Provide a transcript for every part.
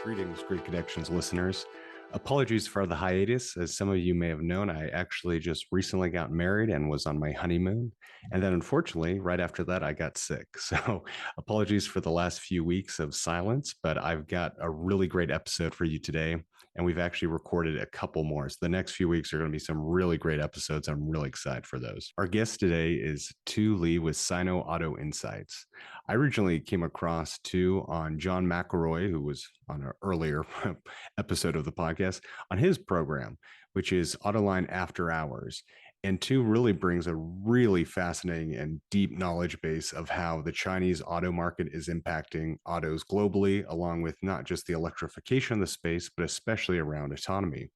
Greetings, Great Connections listeners. Apologies for the hiatus. As some of you may have known, I actually just recently got married and was on my honeymoon. And then, unfortunately, right after that, I got sick. So, apologies for the last few weeks of silence, but I've got a really great episode for you today. And we've actually recorded a couple more. So, the next few weeks are going to be some really great episodes. I'm really excited for those. Our guest today is Tu Lee with Sino Auto Insights. I originally came across Tu on John McElroy, who was on an earlier episode of the podcast, on his program, which is Autoline After Hours. And Tu really brings a really fascinating and deep knowledge base of how the Chinese auto market is impacting autos globally, along with not just the electrification of the space, but especially around autonomy.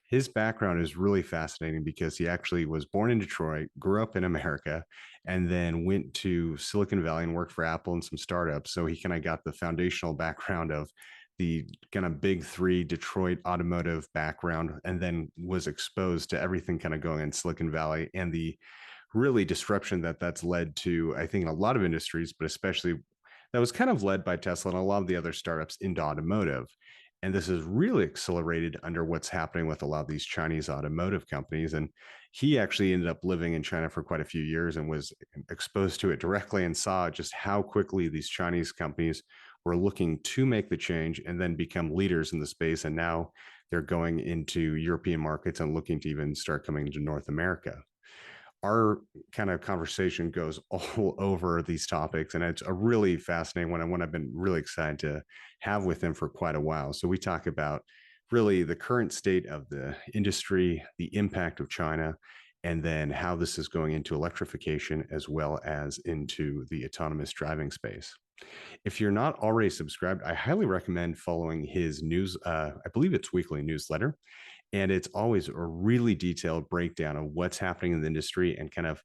His background is really fascinating because he actually was born in Detroit, grew up in America, and then went to Silicon Valley and worked for Apple and some startups. So he kind of got the foundational background of the kind of big three Detroit automotive background, and then was exposed to everything kind of going in Silicon Valley and the really disruption that that's led to, I think, in a lot of industries, but especially that was kind of led by Tesla and a lot of the other startups into automotive. And this is really accelerated under what's happening with a lot of these Chinese automotive companies. And he actually ended up living in China for quite a few years and was exposed to it directly and saw just how quickly these Chinese companies were looking to make the change and then become leaders in the space. And now they're going into European markets and looking to even start coming to North America. Our kind of conversation goes all over these topics, and it's a really fascinating one I've been really excited to have with him for quite a while. So we talk about really the current state of the industry, the impact of China, and then how this is going into electrification as well as into the autonomous driving space. If you're not already subscribed, I highly recommend following his news. I believe it's weekly newsletter, and it's always a really detailed breakdown of what's happening in the industry and kind of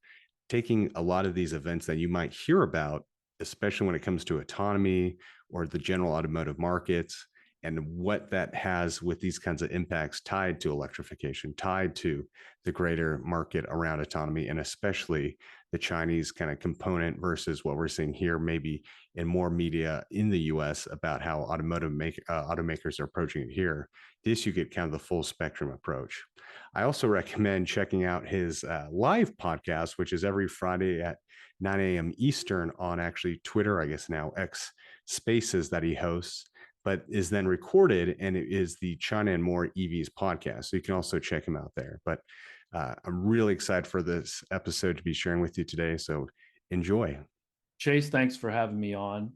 taking a lot of these events that you might hear about, especially when it comes to autonomy or the general automotive markets, and what that has with these kinds of impacts tied to electrification, tied to the greater market around autonomy, and especially the Chinese kind of component versus what we're seeing here, maybe in more media in the US about how automakers are approaching it here. This, you get kind of the full spectrum approach. I also recommend checking out his live podcast, which is every Friday at 9 a.m. Eastern on actually Twitter, I guess now X Spaces, that he hosts, but is then recorded, and it is the China and More EVs podcast. So you can also check him out there. But I'm really excited for this episode to be sharing with you today. So enjoy. Chase, thanks for having me on.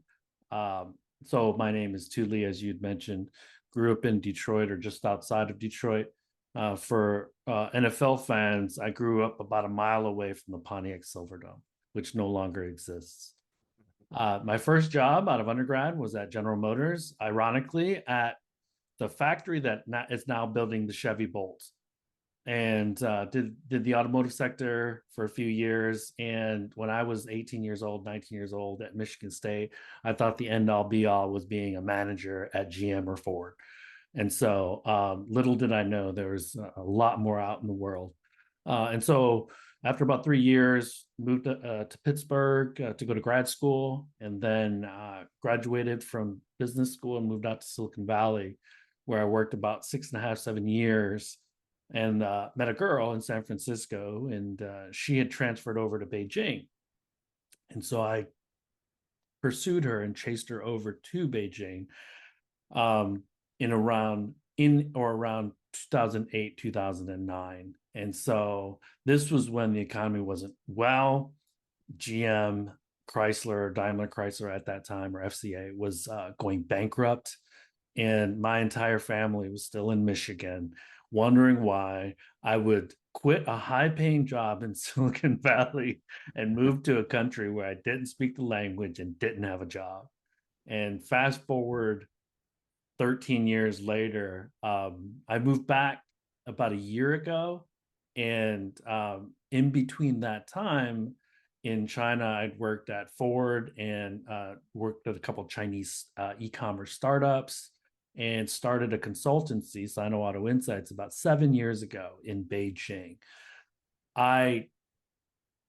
So my name is Tu Lee, as you'd mentioned. Grew up in Detroit or just outside of Detroit. For NFL fans, I grew up about a mile away from the Pontiac Silverdome, which no longer exists. My first job out of undergrad was at General Motors, ironically, at the factory that is now building the Chevy Bolt, and did the automotive sector for a few years. And when I was 18 years old, 19 years old at Michigan State, I thought the end all be all was being a manager at GM or Ford. And so little did I know there was a lot more out in the world. And so after about 3 years, moved to Pittsburgh to go to grad school, and then graduated from business school and moved out to Silicon Valley, where I worked about 6.5, 7 years, and met a girl in San Francisco, and she had transferred over to Beijing. And so I pursued her and chased her over to Beijing um, in or around 2008, 2009. And so this was when the economy wasn't well. GM, Chrysler, Daimler Chrysler at that time, or FCA, was going bankrupt. And my entire family was still in Michigan, wondering why I would quit a high paying job in Silicon Valley and move to a country where I didn't speak the language and didn't have a job. And fast forward 13 years later, I moved back about a year ago. And in between that time in China, I'd worked at Ford and worked at a couple of Chinese e-commerce startups, and started a consultancy, Sino Auto Insights, about 7 years ago in Beijing. I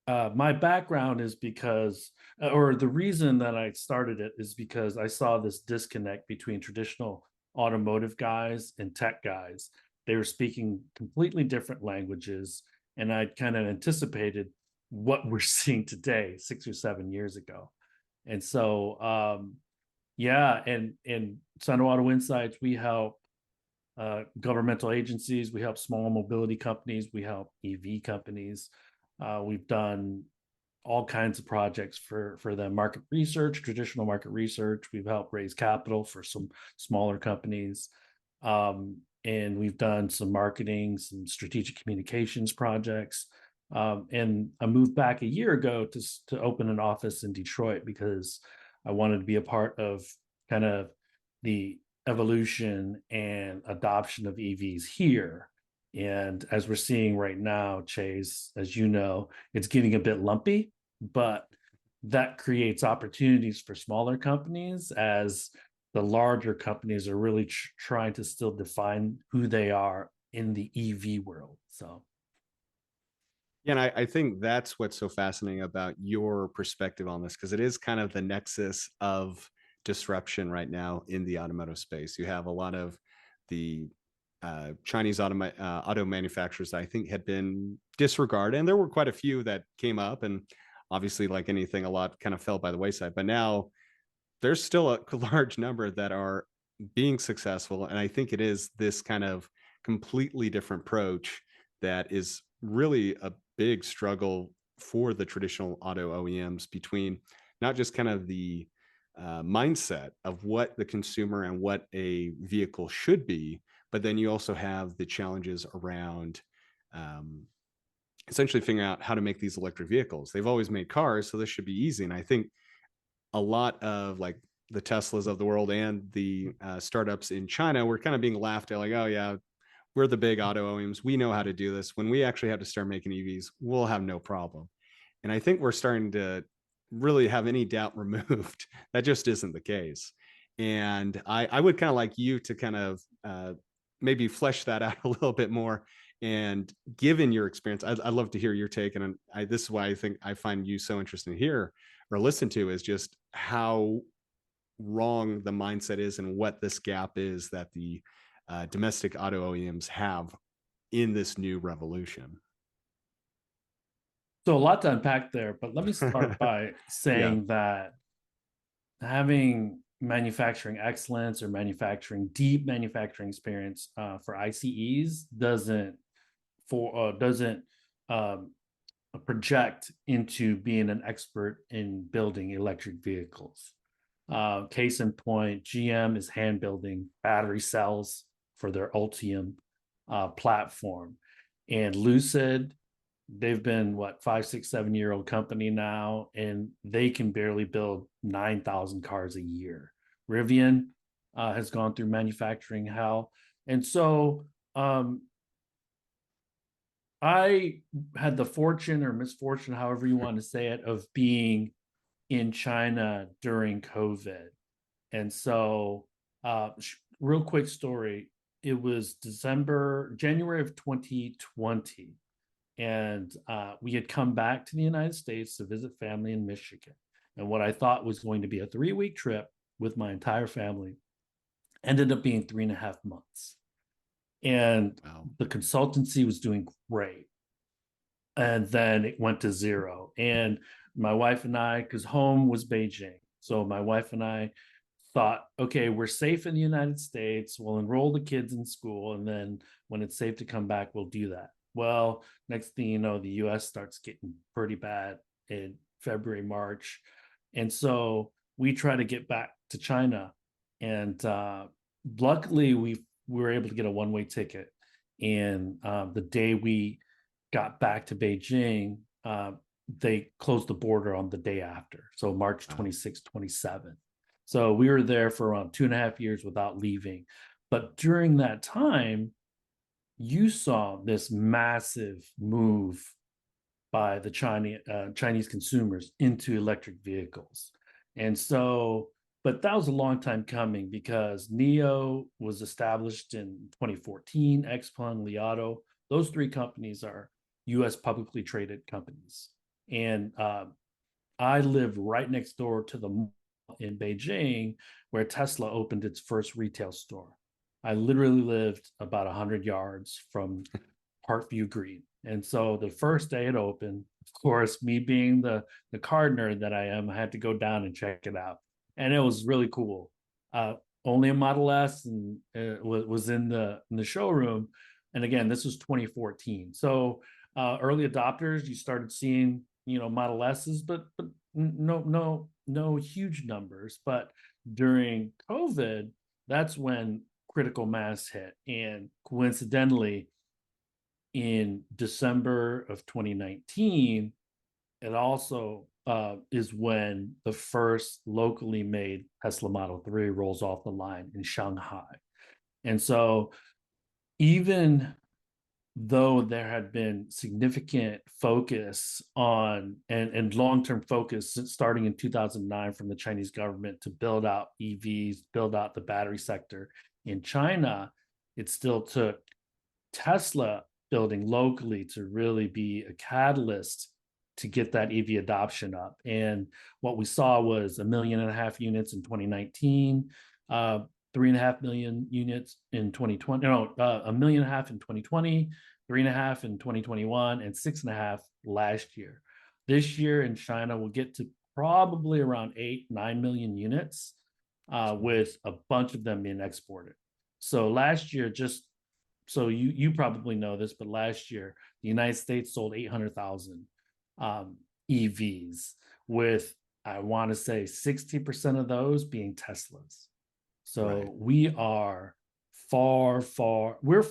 My background is because, or the reason that I started it is because I saw this disconnect between traditional automotive guys and tech guys. They were speaking completely different languages, and I kind of anticipated what we're seeing today, 6 or 7 years ago. And so, yeah, and in Sino Auto Insights, we help governmental agencies, we help small mobility companies, we help EV companies. We've done all kinds of projects for the market research, traditional market research. We've helped raise capital for some smaller companies. And we've done some marketing, some strategic communications projects. And I moved back a year ago to open an office in Detroit because I wanted to be a part of kind of the evolution and adoption of EVs here. And as we're seeing right now, Chase, as you know, it's getting a bit lumpy, but that creates opportunities for smaller companies as the larger companies are really trying to still define who they are in the EV world. So, Yeah, and I think that's what's so fascinating about your perspective on this, because it is kind of the nexus of disruption right now in the automotive space. You have a lot of the Chinese auto manufacturers that I think had been disregarded, and there were quite a few that came up, and obviously, like anything, a lot kind of fell by the wayside. But now there's still a large number that are being successful, and I think it is this kind of completely different approach that is really a big struggle for the traditional auto OEMs, between not just kind of the mindset of what the consumer and what a vehicle should be, but then you also have the challenges around um, essentially figuring out how to make these electric vehicles. They've always made cars, so this should be easy. And I think a lot of like the Teslas of the world and the startups in China were kind of being laughed at, like, oh yeah, we're the big auto OEMs, we know how to do this. When we actually have to start making EVs, we'll have no problem. And I think we're starting to really have any doubt removed. That just isn't the case. And I would kind of like you to kind of maybe flesh that out a little bit more. And given your experience, I'd love to hear your take. And this is why I think I find you so interesting to hear or listen to, is just how wrong the mindset is and what this gap is that the domestic auto OEMs have in this new revolution. so a lot to unpack there, but let me start by Yeah. saying that having manufacturing excellence or deep manufacturing experience for ICEs doesn't um, project into being an expert in building electric vehicles. Case in point, GM is hand building battery cells for their Ultium platform, and Lucid, they've been what, 5, 6, 7 year old company now, and they can barely build 9,000 cars a year. Rivian has gone through manufacturing hell, and so I had the fortune or misfortune, however you want to say it, of being in China during COVID. And so, real quick story, it was January of 2020. And we had come back to the United States to visit family in Michigan. And what I thought was going to be a 3 week trip with my entire family ended up being 3.5 months. And Wow. the consultancy was doing great. And then it went to zero. And my wife and I, because home was Beijing. So my wife and I thought, okay, we're safe in the United States. We'll enroll the kids in school. And then when it's safe to come back, we'll do that. Well, next thing you know, the US starts getting pretty bad in February, March. And so we try to get back to China. And luckily, we were able to get a one-way ticket. And the day we got back to Beijing, they closed the border on the day after. So March Wow. 26, 27. So we were there for around 2.5 years without leaving. But during that time, you saw this massive move by the Chinese consumers into electric vehicles. And so, but that was a long time coming because NIO was established in 2014, XPeng, Li Auto. Those three companies are US publicly traded companies. And I live right next door to the mall in Beijing where Tesla opened its first retail store. I literally lived about 100 yards from Parkview Green. And so the first day it opened, of course, me being the car nerd that I am, I had to go down and check it out. And it was really cool. Uh, Only a Model S and was in the showroom. And again, this was 2014. So early adopters, you started seeing, Model S's, but no huge numbers. But during COVID, that's when critical mass hit. And coincidentally, in December of 2019, it also is when the first locally made Tesla Model 3 rolls off the line in Shanghai. And so, even though there had been significant focus on and long-term focus starting in 2009 from the Chinese government to build out EVs, build out the battery sector in China, it still took Tesla building locally to really be a catalyst to get that EV adoption up. And what we saw was 1.5 million units in 2019, 3.5 million units in 2020, no, 1.5 million in 2020, 3.5 in 2021, and 6.5 last year. This year in China, we'll get to probably around 8, 9 million units, with a bunch of them being exported. So last year, just so you probably know this, but last year the United States sold 800,000 EVs, with I want to say 60% of those being Teslas. Right. So we are we're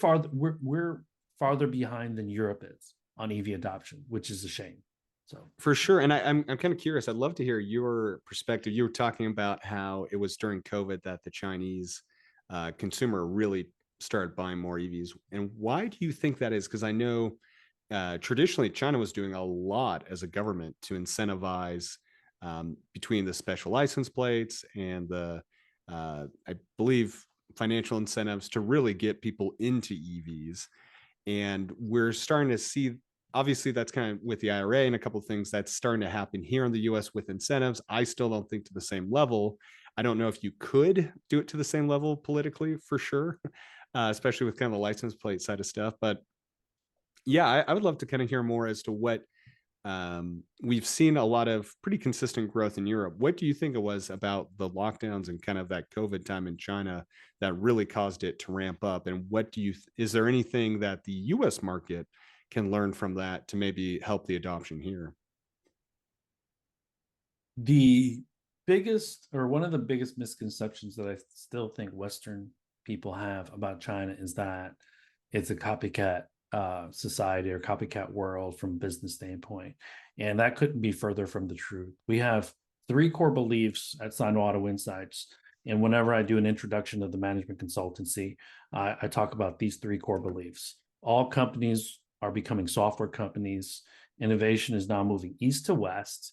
farther behind than Europe is on EV adoption, which is a shame. So For sure. And I'm kind of curious. I'd love to hear your perspective. You were talking about how it was during COVID that the Chinese consumer really started buying more EVs. And why do you think that is? Because I know traditionally China was doing a lot as a government to incentivize between the special license plates and I believe, financial incentives to really get people into EVs. And we're starting to see, obviously that's kind of with the IRA and a couple of things that's starting to happen here in the US with incentives. I still don't think to the same level. I don't know if you could do it to the same level politically, for sure, especially with kind of the license plate side of stuff. But yeah, I would love to kind of hear more as to what we've seen a lot of pretty consistent growth in Europe. What do you think it was about the lockdowns and kind of that COVID time in China that really caused it to ramp up? And what do you, is there anything that the US market can learn from that to maybe help the adoption here? the biggest, or one of the biggest misconceptions that I still think Western people have about China is that it's a copycat society or copycat world from a business standpoint. And that couldn't be further from the truth. We have three core beliefs at Sino Auto Insights. And whenever I do an introduction of the management consultancy, I talk about these three core beliefs. All companies are becoming software companies. Innovation is now moving east to west.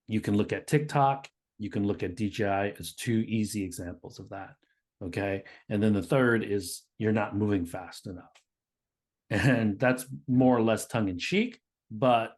You can look at TikTok, you can look at DJI as two easy examples of that. Okay. And then the third is you're not moving fast enough. And that's more or less tongue in cheek. But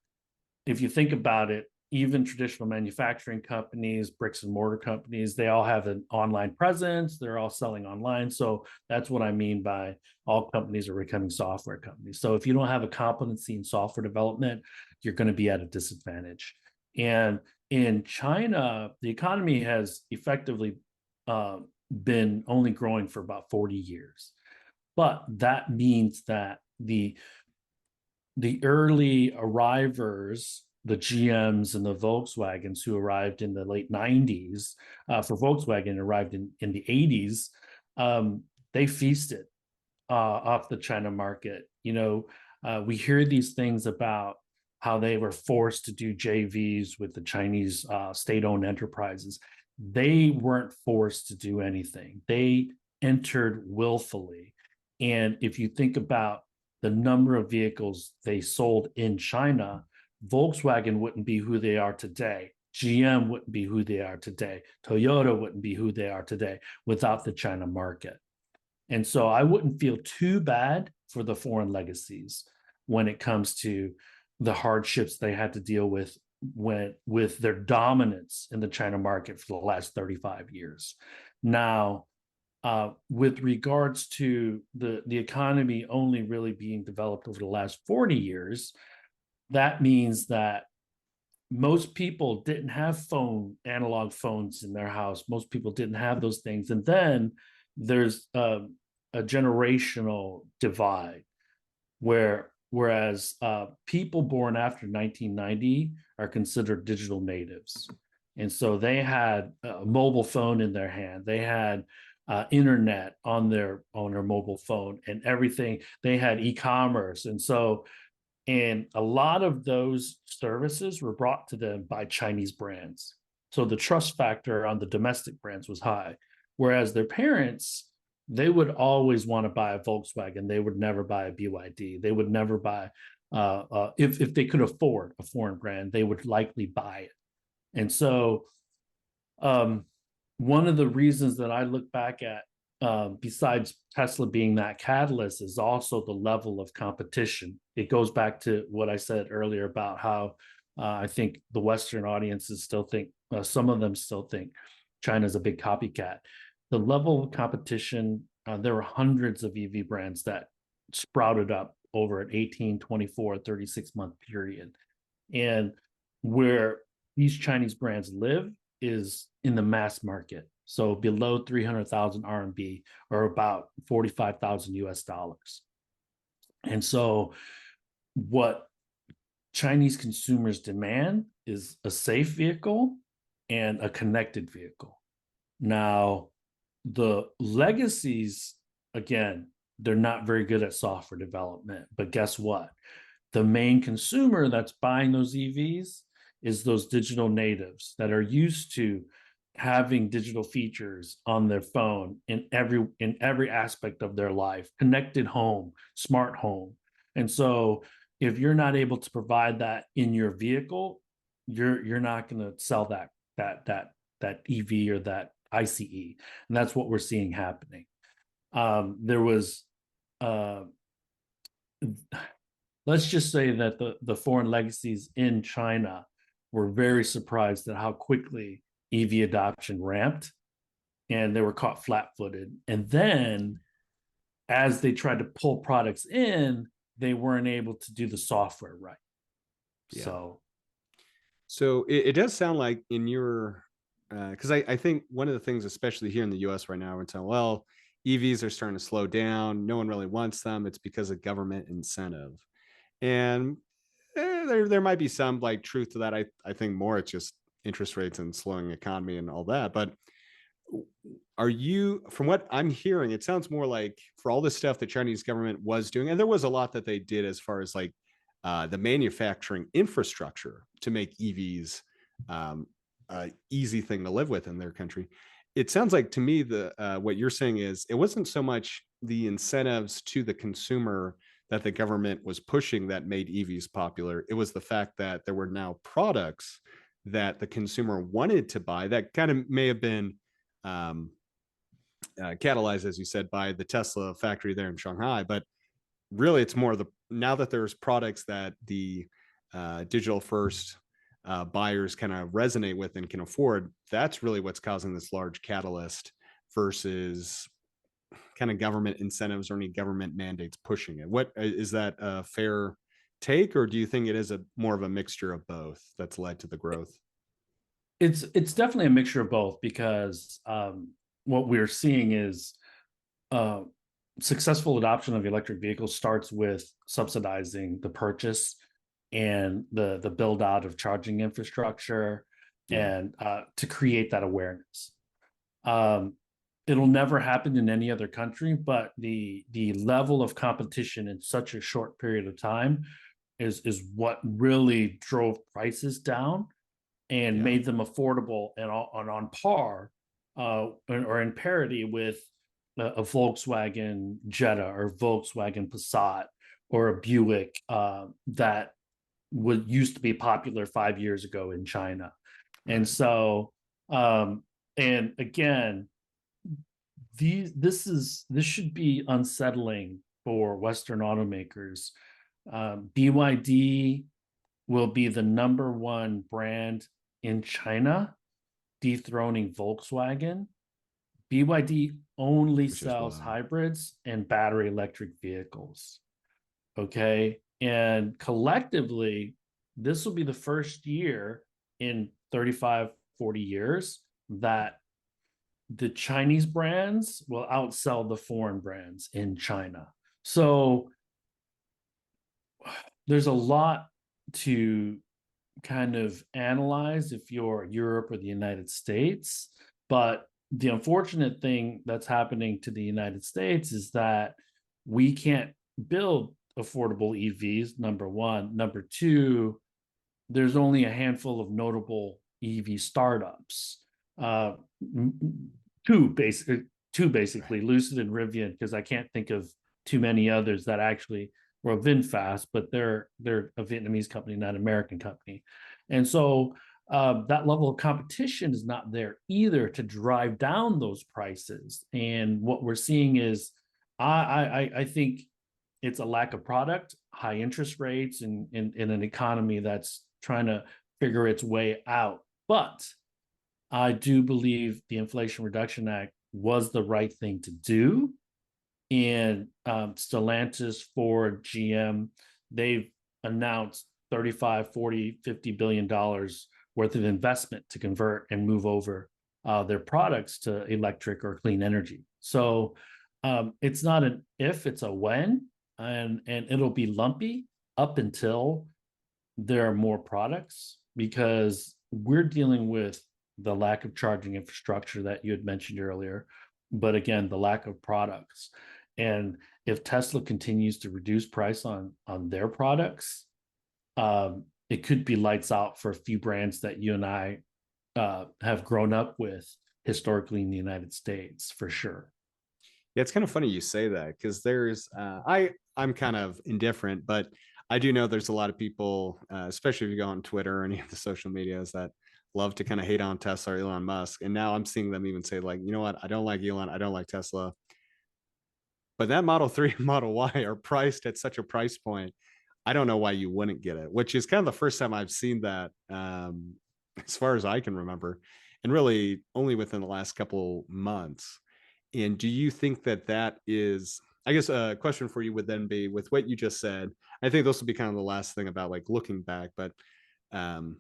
if you think about it, even traditional manufacturing companies, bricks and mortar companies, they all have an online presence. They're all selling online. So that's what I mean by all companies are becoming software companies. So if you don't have a competency in software development, you're going to be at a disadvantage. And in China, the economy has effectively been only growing for about 40 years. But that means that the early arrivers, the GMs and the Volkswagens who arrived in the late 90s, for Volkswagen arrived in the 80s, they feasted off the China market. We hear these things about how they were forced to do JVs with the Chinese state-owned enterprises. They weren't forced to do anything. They entered willfully. And if you think about the number of vehicles they sold in China, Volkswagen wouldn't be who they are today. GM wouldn't be who they are today. Toyota wouldn't be who they are today without the China market. And so I wouldn't feel too bad for the foreign legacies when it comes to the hardships they had to deal with their dominance in the China market for the last 35 years. Now, with regards to the economy only really being developed over the last 40 years, that means that most people didn't have analog phones in their house. Most people didn't have those things. And then there's a generational divide whereas people born after 1990 are considered digital natives. And so they had a mobile phone in their hand. They had internet on their mobile phone and everything. They had e-commerce. And a lot of those services were brought to them by Chinese brands. So the trust factor on the domestic brands was high. Whereas their parents, they would always want to buy a Volkswagen. They would never buy a BYD. They would never buy, if they could afford a foreign brand, they would likely buy it. And so, one of the reasons that I look back at, besides Tesla being that catalyst, is also the level of competition. It goes back to what I said earlier about how I think the Western audiences still think, some of them still think China's a big copycat. The level of competition, there were hundreds of EV brands that sprouted up over an 18, 24, 36-month period. And where these Chinese brands live is in the mass market. So below 300,000 RMB, or about 45,000 US dollars. And so what Chinese consumers demand is a safe vehicle and a connected vehicle. Now, the legacies, again, they're not very good at software development. But guess what? The main consumer that's buying those EVs is those digital natives that are used to having digital features on their phone in every aspect of their life, connected home, smart home. And so if you're not able to provide that in your vehicle, you're not going to sell that EV or that ICE. And that's what we're seeing happening. There was let's just say that the foreign legacies in China were very surprised at how quickly EV adoption ramped, and they were caught flat-footed. And then as they tried to pull products in, they weren't able to do the software right. Yeah. So it does sound like in your, because I think one of the things, especially here in the US right now, we're saying, well, EVs are starting to slow down. No one really wants them. It's because of government incentive. And there might be some like truth to that. I think more it's just interest rates and slowing economy and all that. But are you, from what I'm hearing, it sounds more like for all the stuff the Chinese government was doing, and there was a lot that they did as far as like the manufacturing infrastructure to make EVs easy thing to live with in their country. It sounds like to me the what you're saying is it wasn't so much the incentives to the consumer that the government was pushing that made EVs popular. It was the fact that there were now products that the consumer wanted to buy that kind of may have been um, catalyzed, as you said, by the Tesla factory there in Shanghai. But really, it's more the now that there's products that the digital first buyers kind of resonate with and can afford. That's really what's causing this large catalyst versus kind of government incentives or any government mandates pushing it. What is that a fair take, or do you think it is a more of a mixture of both that's led to the growth? it's definitely a mixture of both, because what we're seeing is uh, successful adoption of electric vehicles starts with subsidizing the purchase and the build out of charging infrastructure, Yeah. and to create that awareness. Um, it'll never happen in any other country, but the level of competition in such a short period of time is what really drove prices down and Yeah. made them affordable and on par, or in parity with a Volkswagen Jetta or Volkswagen Passat or a Buick, that would used to be popular 5 years ago in China. And Right. so, and again, this should be unsettling for Western automakers. BYD will be the number one brand in China, dethroning Volkswagen. BYD only which is sells wild. hybrids and battery electric vehicles. Okay. And collectively, this will be the first year in 35, 40 years that the Chinese brands will outsell the foreign brands in China. So there's a lot to kind of analyze if you're Europe or the United States. But the unfortunate thing that's happening to the United States is that we can't build affordable EVs, number one. Number two, there's only a handful of notable EV startups. Uh, two basic, two basically, Right. Lucid and Rivian, because I can't think of too many others that actually were VinFast, but they're a Vietnamese company, not an American company, and so that level of competition is not there either to drive down those prices. And what we're seeing is, I think it's a lack of product, high interest rates, and in an economy that's trying to figure its way out. But I do believe the Inflation Reduction Act was the right thing to do. And Stellantis, Ford, GM, they've announced 35, 40, $50 billion worth of investment to convert and move over their products to electric or clean energy. So it's not an if, it's a when, and it'll be lumpy up until there are more products, because we're dealing with the lack of charging infrastructure that you had mentioned earlier, but again, the lack of products. And if Tesla continues to reduce price on their products, it could be lights out for a few brands that you and I have grown up with historically in the United States, for sure. Yeah, it's kind of funny you say that because there's I'm kind of indifferent, but I do know there's a lot of people, especially if you go on Twitter or any of the social medias, that love to kind of hate on Tesla or Elon Musk. And now I'm seeing them even say like, you know what, I don't like Elon, I don't like Tesla, but that Model 3 and Model Y are priced at such a price point. I don't know why you wouldn't get it, which is kind of the first time I've seen that, as far as I can remember, and really only within the last couple months. And do you think that that is, I guess a question for you would then be with what you just said. I think this will be kind of the last thing about like looking back, but um,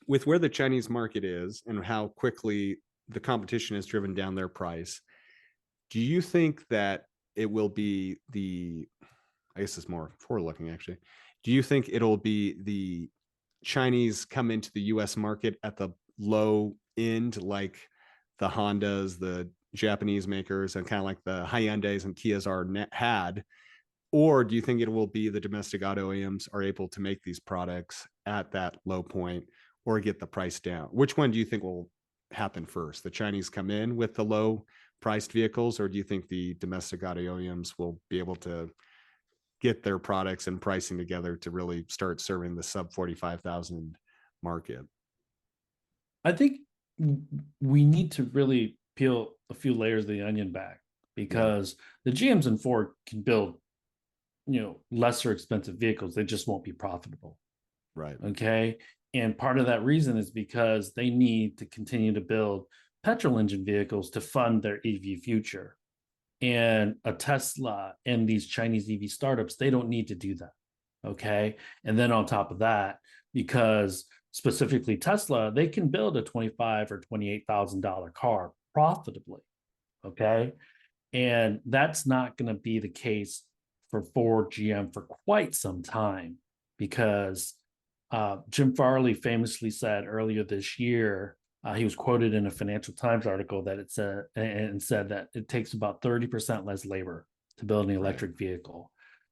with where the Chinese market is and how quickly the competition has driven down their price, do you think that it will be the, I guess it's more forward looking actually. Do you think it'll be the Chinese come into the US market at the low end, like the Hondas, the Japanese makers, and kind of like the Hyundais and Kias had? Or do you think it will be the domestic auto OEMs are able to make these products at that low point or get the price down? Which one do you think will happen first? The Chinese come in with the low priced vehicles, or do you think the domestic auto OEMs will be able to get their products and pricing together to really start serving the sub 45,000 market? I think we need to really peel a few layers of the onion back, Yeah, because the GMs and Ford can build, lesser expensive vehicles. They just won't be profitable. right. Okay. And part of that reason is because they need to continue to build petrol engine vehicles to fund their EV future. And a Tesla and these Chinese EV startups, they don't need to do that. Okay. And then on top of that, because specifically Tesla, they can build a 25 or $28,000 car profitably. Okay. And that's not going to be the case for Ford, GM for quite some time, because Jim Farley famously said earlier this year, he was quoted in a Financial Times article that it said and said that it takes about 30% less labor to build an Right. electric vehicle.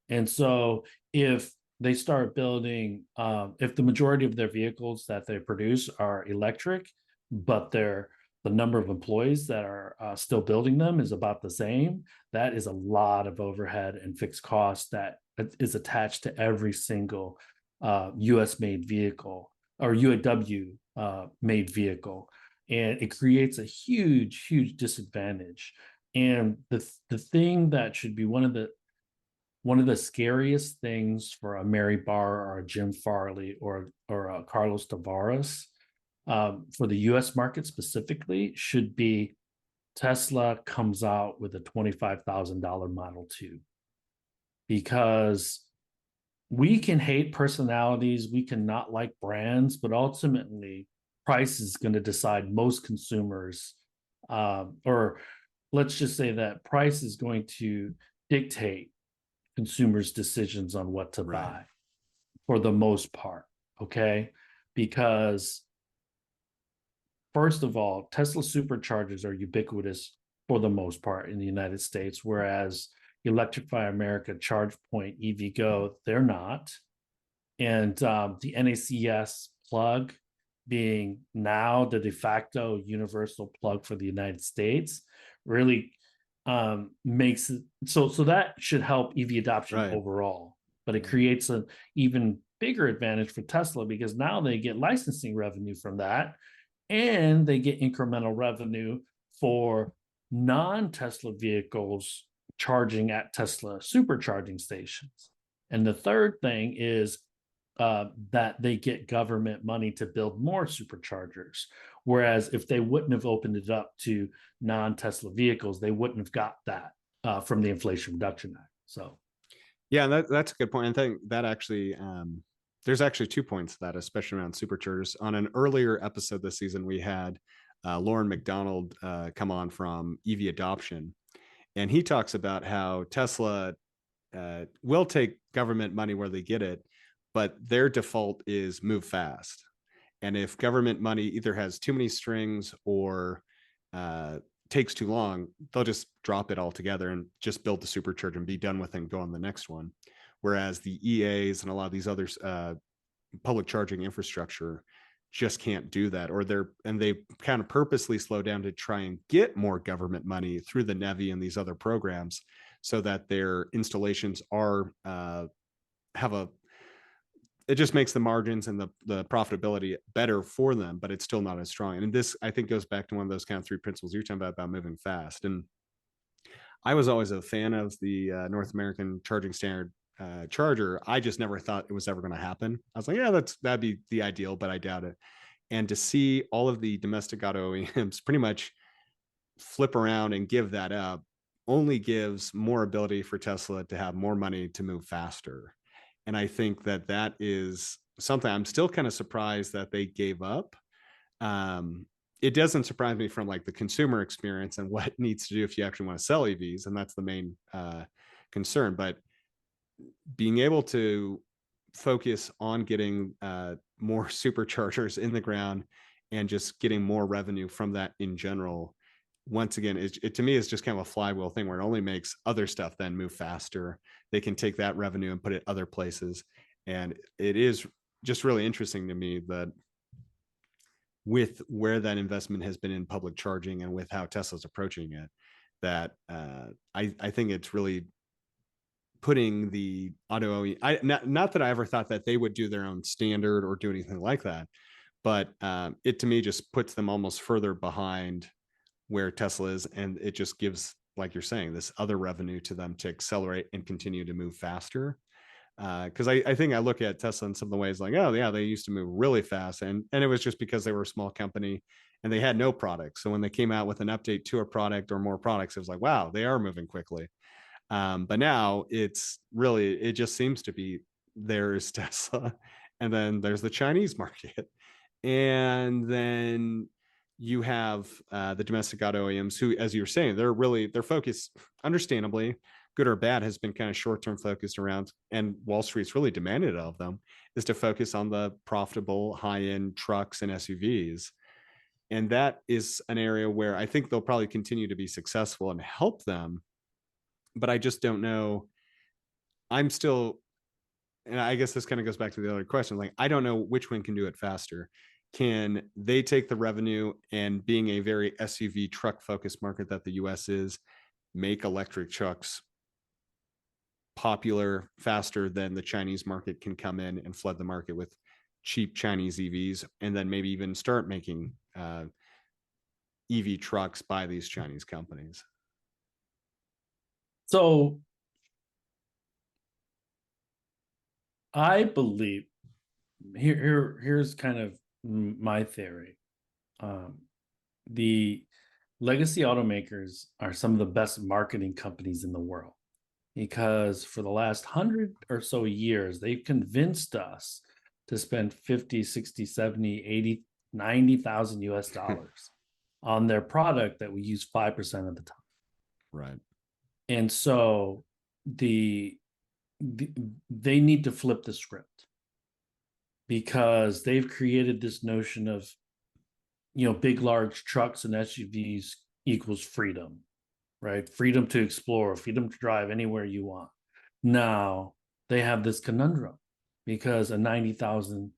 And so if they start building, if the majority of their vehicles that they produce are electric, but the number of employees that are still building them is about the same, that is a lot of overhead and fixed costs that is attached to every single US made vehicle or UAW made vehicle. And it creates a huge disadvantage. And the thing that should be one of the one of the scariest things for a Mary Barr or a Jim Farley or a Carlos Tavares, for the U.S. market specifically, should be Tesla comes out with a $25,000 Model 2, because we can hate personalities, we can not like brands, but ultimately, price is going to decide most consumers, or let's just say that price is going to dictate consumers' decisions on what to Right. buy for the most part. Okay. Because, first of all, Tesla superchargers are ubiquitous for the most part in the United States, whereas Electrify America, ChargePoint, EVgo, they're not. And the NACS plug being now the de facto universal plug for the United States really makes it so that should help EV adoption Right. overall. But it Right. creates an even bigger advantage for Tesla, because now they get licensing revenue from that, and they get incremental revenue for non-Tesla vehicles charging at Tesla supercharging stations. And the third thing is that they get government money to build more superchargers. Whereas if they wouldn't have opened it up to non-Tesla vehicles, they wouldn't have got that from the Inflation Reduction Act. So, Yeah, that's a good point. I think that actually, there's actually 2 points to that, especially around superchargers. On an earlier episode this season, we had Lauren McDonald come on from EV Adoption, and he talks about how Tesla will take government money where they get it, but their default is move fast. And if government money either has too many strings or uh, takes too long, they'll just drop it all together and just build the supercharger and be done with it and go on the next one. Whereas the EAs and a lot of these other public charging infrastructure just can't do that, or they kind of purposely slow down to try and get more government money through the NEVI and these other programs, so that their installations are have a it just makes the margins and the profitability better for them, but it's still not as strong. And this, I think, goes back to one of those kind of three principles you're talking about moving fast. And I was always a fan of the North American charging standard charger. I just never thought it was ever going to happen. I was like, yeah, that'd be the ideal, but I doubt it. And to see all of the domestic auto OEMs pretty much flip around and give that up only gives more ability for Tesla to have more money to move faster. And I think that that is something I'm still kind of surprised that they gave up. Um, it doesn't surprise me from like the consumer experience and what it needs to do if you actually want to sell EVs, and that's the main concern. But being able to focus on getting more superchargers in the ground and just getting more revenue from that in general, once again, it to me is just kind of a flywheel thing where it only makes other stuff then move faster. They can take that revenue and put it other places. And it is just really interesting to me that with where that investment has been in public charging and with how Tesla's approaching it, that I think it's really putting the auto not that I ever thought that they would do their own standard or do anything like that, but it to me just puts them almost further behind where Tesla is, and it just gives, like you're saying, this other revenue to them to accelerate and continue to move faster. Because I think I look at Tesla in some of the ways like, oh yeah, they used to move really fast, and it was just because they were a small company and they had no products. So when they came out with an update to a product or more products, it was like, wow, they are moving quickly. But now it just seems to be there's Tesla, and then there's the Chinese market, and then you have the domestic auto OEMs who, as you were saying, their focus, understandably, good or bad, has been kind of short-term focused around, and Wall Street's really demanded of them, is to focus on the profitable high-end trucks and SUVs. And that is an area where I think they'll probably continue to be successful and help them, but I just don't know. I'm still, and I guess this kind of goes back to the other question. Like, I don't know which one can do it faster. Can they take the revenue and, being a very SUV truck focused market that the US is, make electric trucks popular faster than the Chinese market can come in and flood the market with cheap Chinese EVs, and then maybe even start making EV trucks by these Chinese companies? so I believe here's kind of my theory. Um, the legacy automakers are some of the best marketing companies in the world because for the last 100 or so years, they've convinced us to spend 50, 60, 70, 80, 90,000 US dollars on their product that we use 5% of the time. Right. And so the, the they need to flip the script because they've created this notion of, big large trucks and SUVs equals freedom, right? Freedom to explore, freedom to drive anywhere you want. Now they have this conundrum because a 90,000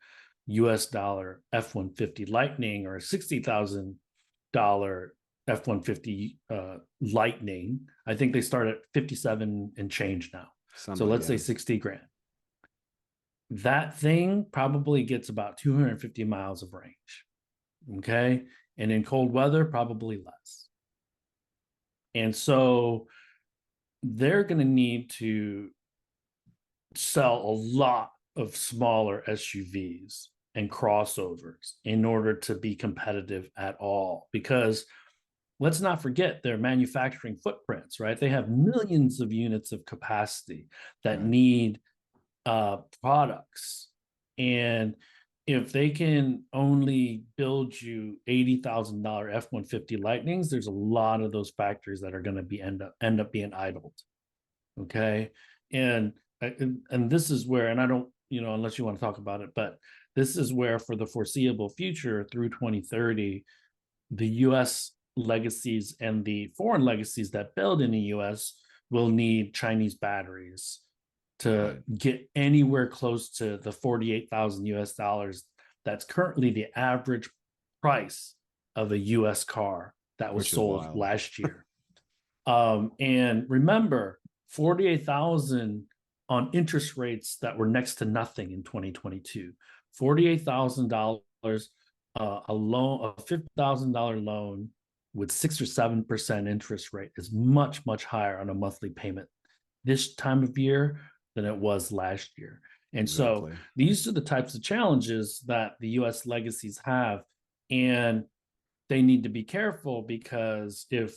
US dollar F-150 Lightning or a $60,000 F-150 Lightning, I think they start at 57 and change now. So Something, let's yeah. say 60 grand. That thing probably gets about 250 miles of range. Okay. And in cold weather, probably less. And so they're going to need to sell a lot of smaller SUVs and crossovers in order to be competitive at all. Because let's not forget their manufacturing footprints, right? They have millions of units of capacity that Right. need products. And if they can only build you $80,000 F-150 Lightnings, there's a lot of those factories that are going to be end up being idled. Okay. And and this is where, and I don't, unless you want to talk about it, but this is where for the foreseeable future through 2030, the US legacies and the foreign legacies that build in the US will need Chinese batteries to Right. get anywhere close to the 48,000 US dollars that's currently the average price of a US car that was Which is sold wild. last year. And remember, 48,000 on interest rates that were next to nothing in 2022. $48,000 a loan, a $50,000 loan with 6 or 7% interest rate is much, much higher on a monthly payment this time of year than it was last year. And so Exactly. these are the types of challenges that the US legacies have. And they need to be careful because the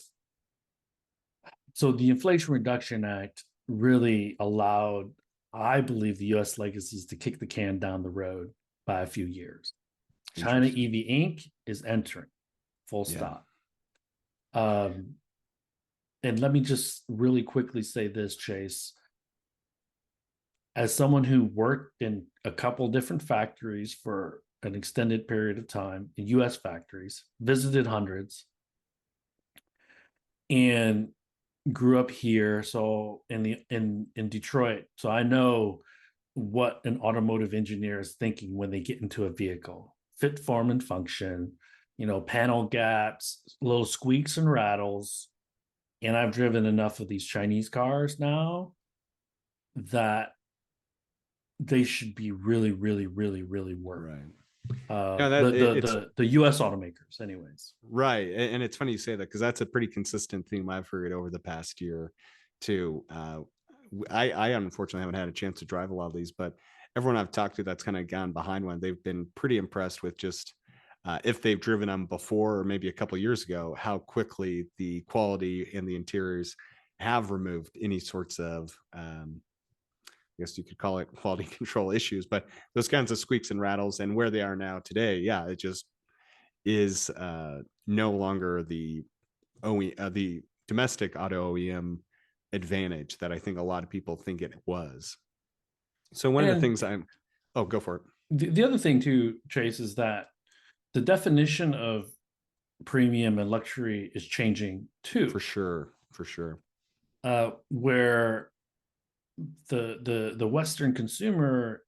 Inflation Reduction Act really allowed, I believe, the US legacies to kick the can down the road by a few years. China Interesting. EV Inc. is entering, full Yeah. stop. Um, and let me just really quickly say this, Chase. As someone who worked in a couple different factories for an extended period of time, in US factories, visited hundreds, and grew up here, so in Detroit, so I know what an automotive engineer is thinking when they get into a vehicle: fit, form, and function, panel gaps, little squeaks and rattles. And I've driven enough of these Chinese cars now that they should be really, really, really, really worried. Right. Yeah, that it's The US automakers, anyways. right. And it's funny you say that because that's a pretty consistent theme I've heard over the past year too. I unfortunately haven't had a chance to drive a lot of these, but everyone I've talked to that's kind of gone behind one, they've been pretty impressed with just if they've driven them before or maybe a couple years ago, how quickly the quality and the interiors have removed any sorts of I guess you could call it quality control issues, but those kinds of squeaks and rattles and where they are now today, yeah, it just is no longer the domestic auto OEM advantage that I think a lot of people think it was. So one of the And things I'm oh, go for it. the other thing too, Chase, is that the definition of premium and luxury is changing For too. sure. For sure. Where the Western consumer,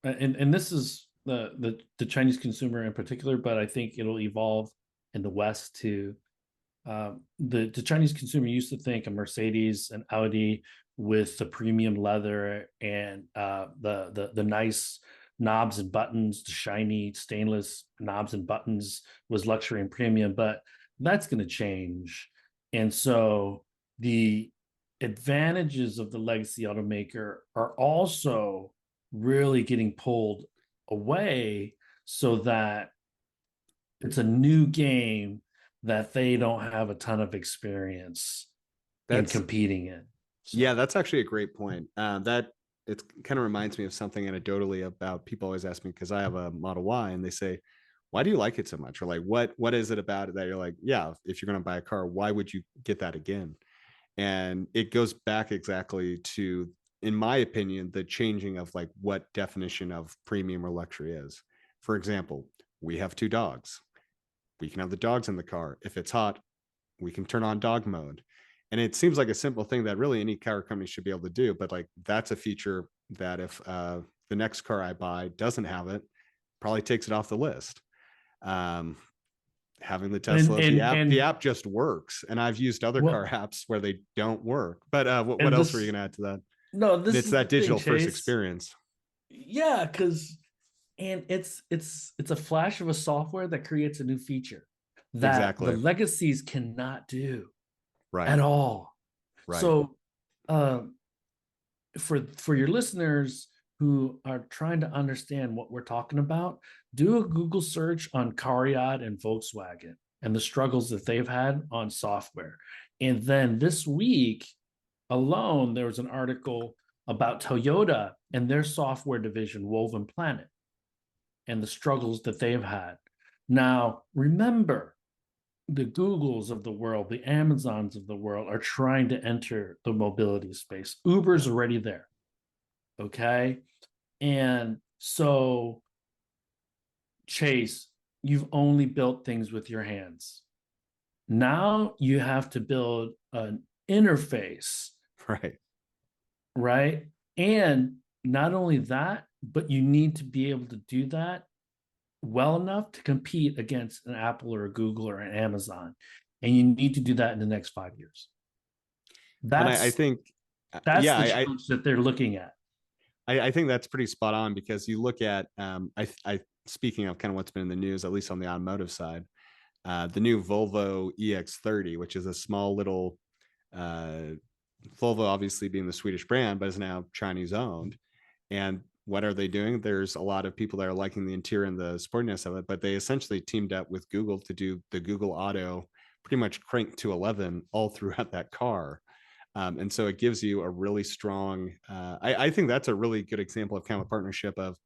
and this is the Chinese consumer in particular, but I think it'll evolve in the West too. The Chinese consumer used to think a Mercedes and Audi with the premium leather and the nice knobs and buttons, the shiny stainless knobs and buttons was luxury and premium, but that's going to change. And so the advantages of the legacy automaker are also really getting pulled away so that it's a new game that they don't have a ton of experience in That's competing in. Yeah, So, that's actually a great point. That it kind of reminds me of something anecdotally about people always ask me because I have a Model Y and they say, "Why do you like it so much?" Or like, "What is it about it that you're like, yeah, if you're going to buy a car, why would you get that again?" And it goes back exactly to, in my opinion, the changing of like what definition of premium or luxury is. For example, we have two dogs. We can have the dogs in the car. If it's hot, we can turn on dog mode. And it seems like a simple thing that really any car company should be able to do. But like that's a feature that if the next car I buy doesn't have it, probably takes it off the list. Um, Having the and Tesla, the and app just works. And I've used other car what apps where they don't work. But what and else were you this going to add to that? no, And this it's is the that thing, digital first Chase. experience. Yeah, because and it's a flash of a software that creates a new feature that the Exactly. legacies cannot do Right. at all. Right. So um for your listeners who are trying to understand what we're talking about, do a Google search on Cariad and Volkswagen and the struggles that they've had on software. And then this week alone, there was an article about Toyota and their software division, Woven Planet, and the struggles that they've had. Now, remember, the Googles of the world, the Amazons of the world are trying to enter the mobility space. Uber's Yeah. already there. Okay. And so, Chase, you've only built things with your hands. Now you have to build an interface, Right. right? And not only that, but you need to be able to do that well enough to compete against an Apple or a Google or an Amazon. And you need to do that in the next 5 years. And That's I think, that's yeah, the challenge that they're looking at. I think that's pretty spot on because you look at, speaking of kind of what's been in the news, at least on the automotive side, the new Volvo EX30, which is a small little, uh, Volvo obviously being the Swedish brand, but is now Chinese owned. And what are they doing? There's a lot of people that are liking the interior and the sportiness of it, but they essentially teamed up with Google to do the Google Auto pretty much cranked to 11 all throughout that car. And so it gives you a really strong, I think that's a really good example of kind of a partnership of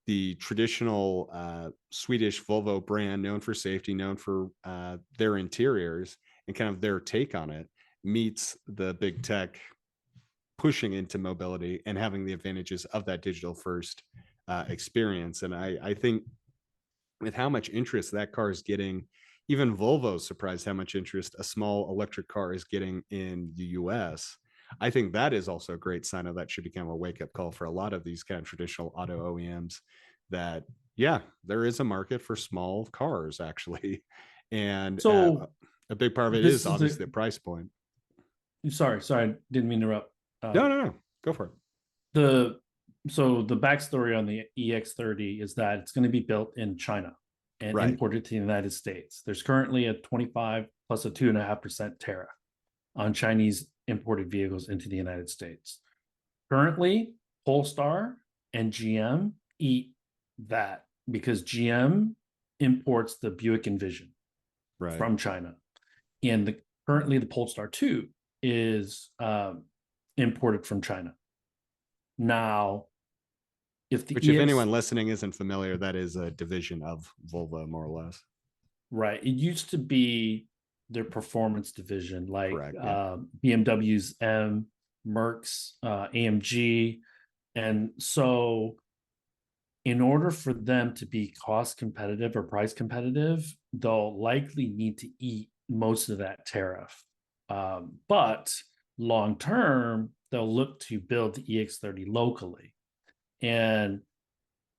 the traditional Swedish Volvo brand, known for safety, known for their interiors and kind of their take on it, meets the big tech pushing into mobility and having the advantages of that digital first experience. And I think with how much interest that car is getting, even Volvo's surprised how much interest a small electric car is getting in the US. I think that is also a great sign of that should become a wake up call for a lot of these kind of traditional auto OEMs that, yeah, there is a market for small cars actually. And So a big part of it this is is the obviously the price point. sorry, didn't mean to interrupt. No, Um, no, no. Go for it. the so the backstory on the EX30 is that it's going to be built in China and Right. imported to the United States. There's currently a 25 plus a 2.5% tariff on Chinese imported vehicles into the United States. Currently, Polestar and GM eat that because GM imports the Buick Envision Right. from China, and currently the Polestar 2 is imported from China. Now, if the Which, if EX anyone listening isn't familiar, that is a division of Volvo, more or less. right, it used to be their performance division, like Correct. Yeah. BMW's M, Merck's AMG, and so in order for them to be cost competitive or price competitive, they'll likely need to eat most of that tariff. But long term, they'll look to build the EX30 locally. And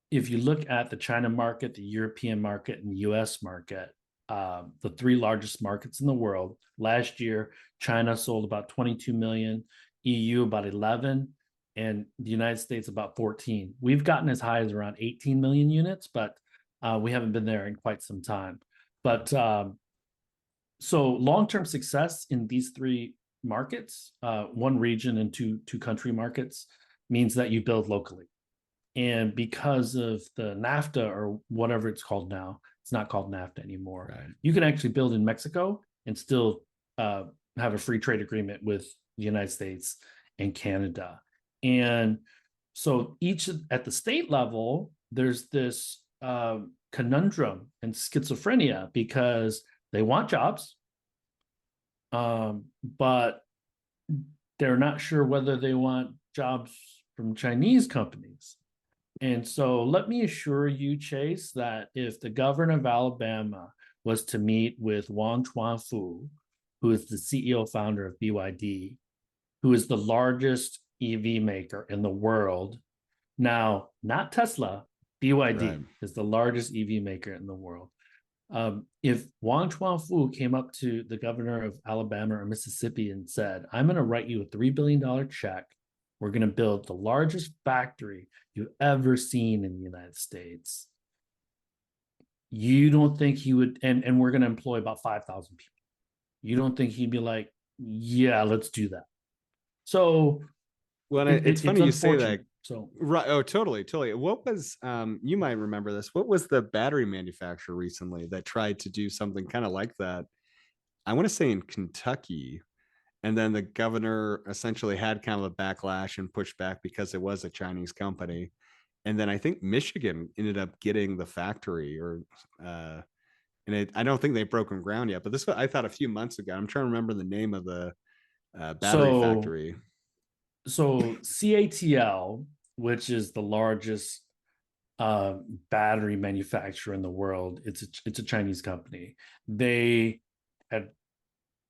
if you look at the China market, the European market, and the US market, the three largest markets in the world, last year, China sold about 22 million, EU about 11, and the United States about 14. We've gotten as high as around 18 million units, but we haven't been there in quite some time. But so long-term success in these three markets, one region and two country markets, means that you build locally. And because of the NAFTA or whatever it's called now, it's not called NAFTA anymore. Right. You can actually build in Mexico and still have a free trade agreement with the United States and Canada. And so each at the state level, there's this conundrum and schizophrenia because they want jobs, but they're not sure whether they want jobs from Chinese companies. And so let me assure you, Chase, that if the governor of Alabama was to meet with Wang Chuanfu, who is the CEO founder of BYD, who is the largest EV maker in the world, now, not Tesla, Right. BYD is the largest EV maker in the world. If Wang Chuanfu came up to the governor of Alabama or Mississippi and said, I'm going to write you a $3 billion check, we're going to build the largest factory you've ever seen in the United States. You don't think he would, and we're going to employ about 5,000 people. You don't think he'd be like, yeah, let's do that. So Well, it's it's funny you say that. unfortunate. So, Right. Oh, totally, totally. What was you might remember this. What was the battery manufacturer recently that tried to do something kind of like that? I want to say in Kentucky, and then the governor essentially had kind of a backlash and pushed back because it was a Chinese company. And then I think Michigan ended up getting the factory, or I don't think they've broken ground yet. But this I thought a few months ago. I'm trying to remember the name of the battery so factory. so CATL, which is the largest uh, battery manufacturer in the world, it's a Chinese company. They had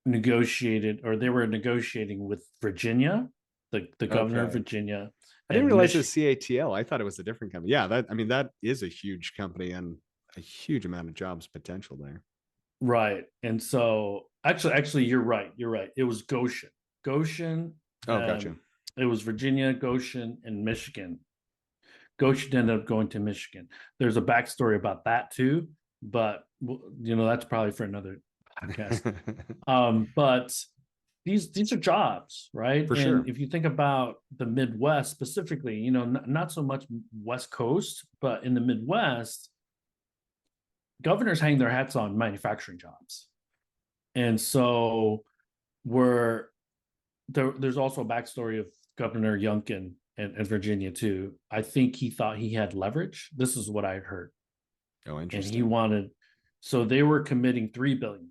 negotiated, or they were negotiating with Virginia, the governor of Okay. Virginia, I didn't and realize it was Michigan. CATL. I thought it was a different company. Yeah, that I mean that is a huge company and a huge amount of jobs potential there. Right. And so actually, you're right. You're right. It was Goshen. Goshen. Oh, gotcha. It was Virginia, Goshen, and Michigan. Goshen ended up going to Michigan. There's a backstory about that too, but that's probably for another podcast. But these are jobs, right? For And sure. if you think about the Midwest specifically, not so much West Coast, but in the Midwest, governors hang their hats on manufacturing jobs. And so we're there's also a backstory of Governor Youngkin and Virginia too. I think he thought he had leverage. This is what I heard. Oh, And he interesting. wanted, so they were committing 3 billion.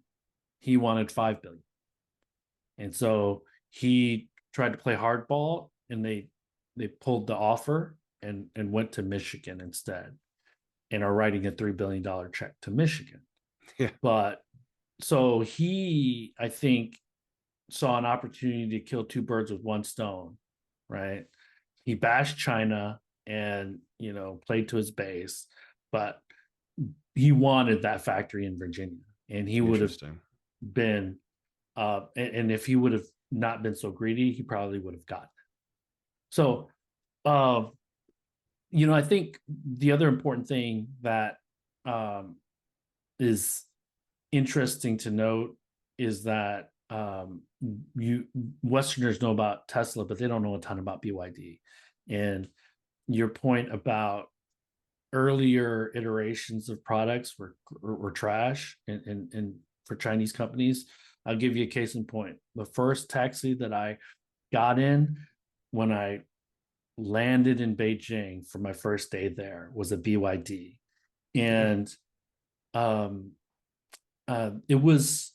He wanted 5 billion. And so he tried to play hardball, and they pulled the offer and went to Michigan instead, and are writing a $3 billion check to Michigan. Yeah. But so he, I think, saw an opportunity to kill two birds with one stone, right? He bashed China and played to his base, but he wanted that factory in Virginia, and he would have Interesting. been and if he would have not been so greedy, he probably would have gotten it. So uh, I think the other important thing that um, is interesting to note is that you Westerners know about Tesla, but they don't know a ton about BYD. And your point about earlier iterations of products were trash and for Chinese companies. I'll give you a case in point. The first taxi that I got in when I landed in Beijing for my first day there was a BYD. Yeah. And um, it was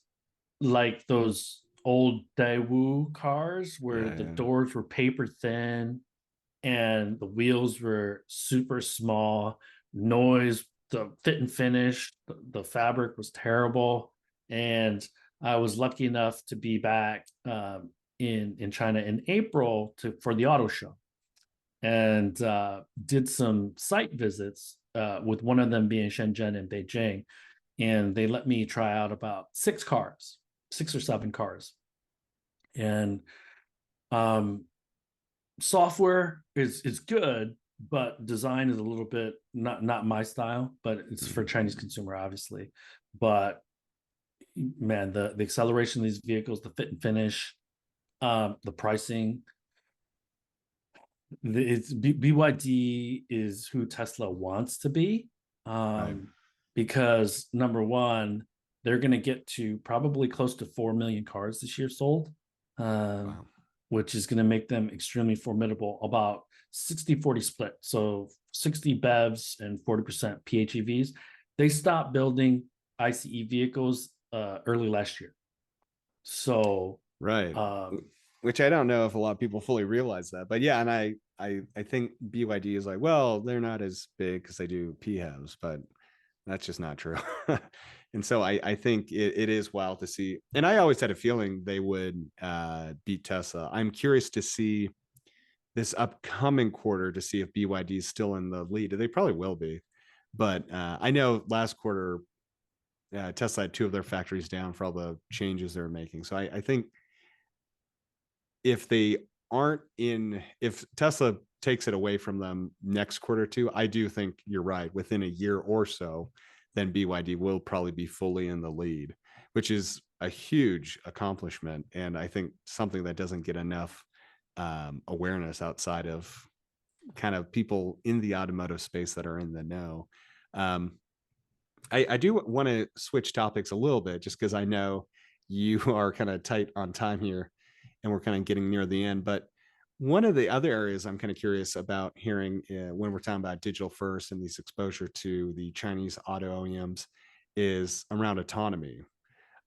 like those old Daewoo cars where Yeah. the Yeah. doors were paper thin and the wheels were super small, noise, the fit and finish, the fabric was terrible. And I was lucky enough to be back in China in April for the auto show, and did some site visits, with one of them being Shenzhen and Beijing. And they let me try out about 6 cars, 6 or 7 cars. And um, software is good, but design is a little bit not my style. But it's for Mhm. Chinese consumer, obviously. But man, the acceleration of these vehicles, the fit and finish, the pricing, BYD is who Tesla wants to be, Right. um, because number one, they're going to get to probably close to 4 million cars this year sold, um, Wow. which is going to make them extremely formidable. About 60-40 split, so 60 BEVs and 40% PHEVs. They stopped building ICE vehicles early last year, so Right. um, Which I don't know if a lot of people fully realize that. But yeah, and I think BYD is like, well, they're not as big because they do PHEVs, but that's just not true. And so I think it is wild to see. And I always had a feeling they would beat Tesla. I'm curious to see this upcoming quarter to see if BYD is still in the lead. They probably will be. But I know last quarter, Tesla had two of their factories down for all the changes they're making. So I think if they aren't in, if Tesla takes it away from them next quarter too, I do think you're right. Within a year or so, then BYD will probably be fully in the lead, which is a huge accomplishment. And I think something that doesn't get enough awareness outside of kind of people in the automotive space that are in the know. Um, I do want to switch topics a little bit just because I know you are kind of tight on time here and we're kind of getting near the end. But one of the other areas I'm kind of curious about hearing when we're talking about digital first and this exposure to the Chinese auto OEMs is around autonomy.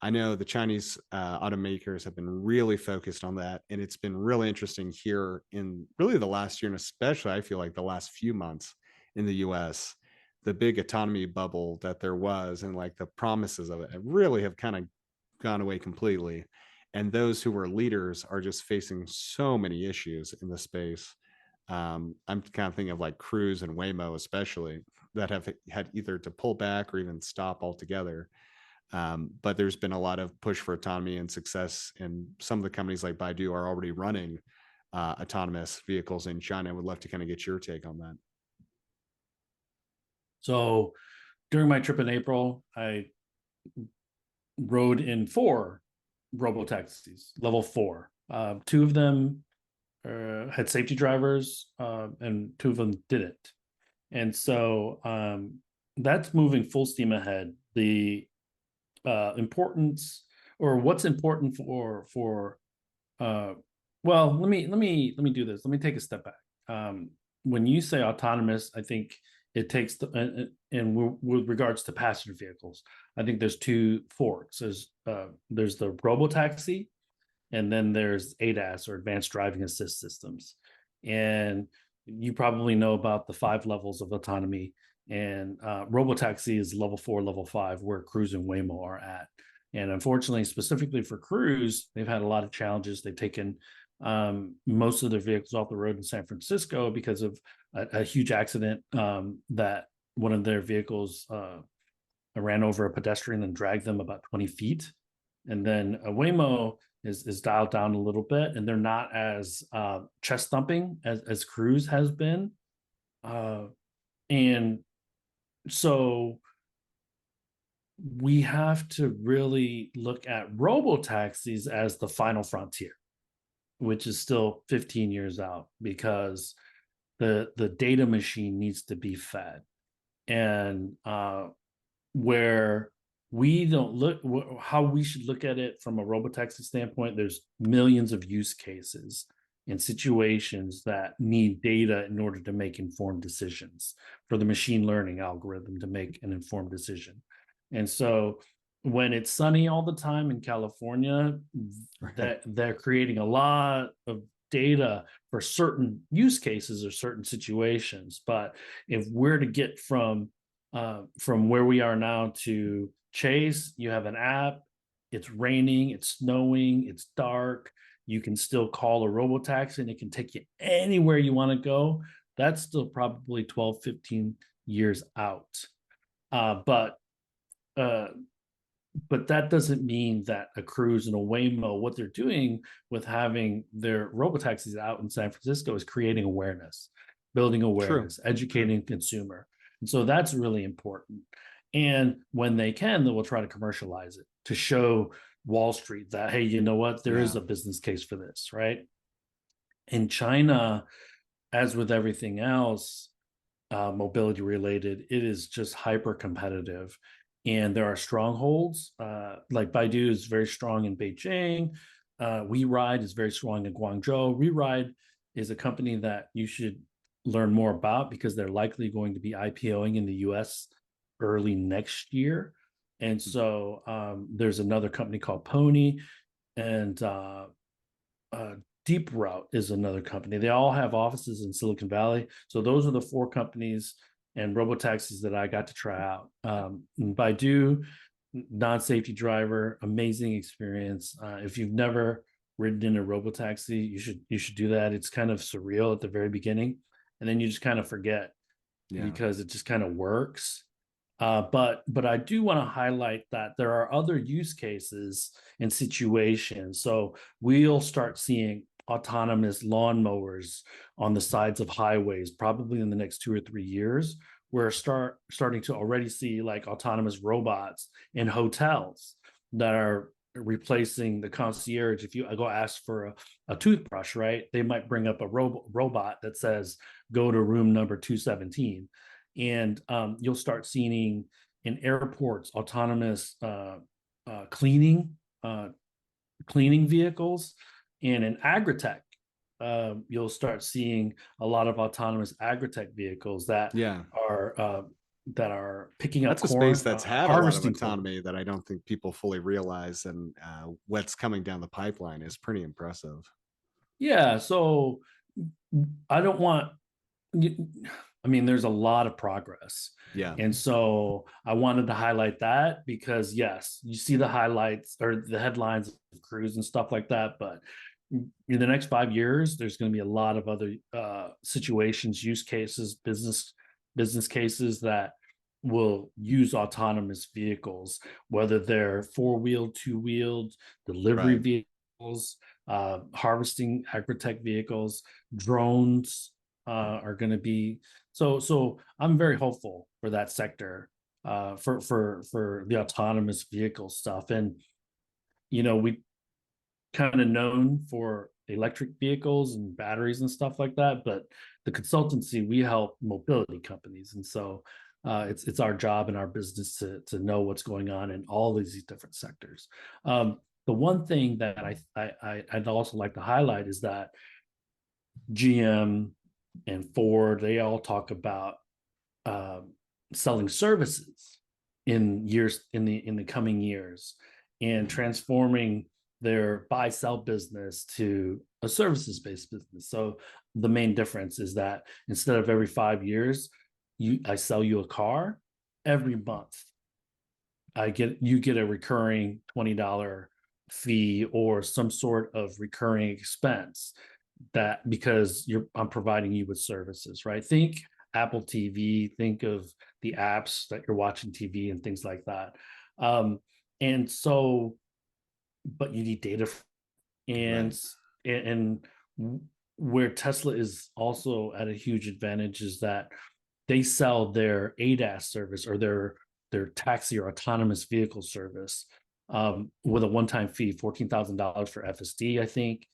I know the Chinese automakers have been really focused on that, and it's been really interesting here in really the last year, and especially I feel like the last few months in the U.S. The big autonomy bubble that there was, and like the promises of it, really have kind of gone away completely. And those who were leaders are just facing so many issues in the space. I'm kind of thinking of like Cruise and Waymo, especially, that have had either to pull back or even stop altogether. But there's been a lot of push for autonomy and success, and some of the companies like Baidu are already running autonomous vehicles in China. I would love to kind of get your take on that. so during my trip in April, I rode in 4 robo taxis, level 4. Two of them had safety drivers, and two of them didn't. And so that's moving full steam ahead. The importance, or what's important for uh, well, let me do this. Let me take a step back. When you say autonomous, I think it takes and with regards to passenger vehicles, I think there's two forks. There's the robo taxi, and then there's ADAS, or advanced driving assist systems. And you probably know about the 5 levels of autonomy. And robotaxi is level 4, level 5, where Cruise and Waymo are at. And unfortunately, specifically for Cruise, they've had a lot of challenges. They've taken most of their vehicles off the road in San Francisco because of a huge accident, that one of their vehicles ran over a pedestrian and dragged them about 20 feet. And then a Waymo is dialed down a little bit, and they're not as chest thumping as Cruise has been. Uh, and so we have to really look at robo taxis as the final frontier, which is still 15 years out, because the data machine needs to be fed. And where we don't look, how we should look at it from a robotaxi standpoint, there's millions of use cases and situations that need data in order to make informed decisions, for the machine learning algorithm to make an informed decision. And so when it's sunny all the time in California, Right. that they're creating a lot of data for certain use cases or certain situations. But if we're to get from where we are now to Chase, you have an app. It's raining, it's snowing, it's dark. You can still call a robotaxi and it can take you anywhere you want to go. That's still probably 12, 15 years out. Uh, but uh, but that doesn't mean that a Cruise and a Waymo, what they're doing with having their robotaxis out in San Francisco, is creating awareness, building True. awareness, True. educating the consumer. And so that's really important. And when they can, they will try to commercialize it to show Wall Street that, hey, you know what, there is Yeah. a business case for this, right? In China, as with everything else, mobility related, it is just hyper competitive. And there are strongholds. Like Baidu is very strong in Beijing. WeRide is very strong in Guangzhou. WeRide is a company that you should learn more about because they're likely going to be IPOing in the US early next year. And so there's another company called Pony, and uh, Deep Route is another company. They all have offices in Silicon Valley. So those are the four companies and robotaxis that I got to try out. Baidu, non-safety driver, amazing experience. If you've never ridden in a robotaxi, you should do that. It's kind of surreal at the very beginning, and then you just kind of forget Yeah. because it just kind of works. But I do want to highlight that there are other use cases and situations. So we'll start seeing autonomous lawnmowers on the sides of highways probably in the next 2 or 3 years. We're starting to already see like autonomous robots in hotels that are replacing the concierge. If you go ask for a toothbrush, right, they might bring up a robot that says go to room number 217. And you'll start seeing in airports autonomous cleaning cleaning vehicles, and in agritech you'll start seeing a lot of autonomous agritech vehicles Yeah. that are picking up That's a space corn, that's had a lot of harvesting corn. autonomy that I don't think people fully realize. And what's coming down the pipeline is pretty impressive. Yeah, so I don't want I mean, there's a lot of progress. Yeah. And so I wanted to highlight that because, yes, you see the highlights or the headlines of Cruise and stuff like that. But in the next 5 years, there's going to be a lot of other situations, use cases, business cases that will use autonomous vehicles, whether they're four-wheeled, two-wheeled, delivery Right. vehicles, harvesting agritech vehicles, drones are going to be so I'm very hopeful for that sector, for the autonomous vehicle stuff. And we kind of known for electric vehicles and batteries and stuff like that, but the consultancy, we help mobility companies, and so it's our job and our business to know what's going on in all these different sectors. The one thing that I'd also like to highlight is that GM and Ford, they all talk about um, selling services in the coming years, and transforming their buy sell business to a services based business. So the main difference is that instead of every 5 years, I sell you a car, every month you get a recurring $20 fee or some sort of recurring expense, that because I'm providing you with services, right? Think Apple TV, think of the apps that you're watching TV and things like that. Um, and so, but you need data, Right. and and where Tesla is also at a huge advantage is that they sell their ADAS service, or their taxi or autonomous vehicle service, with a one-time fee, $14,000 for FSD, I think.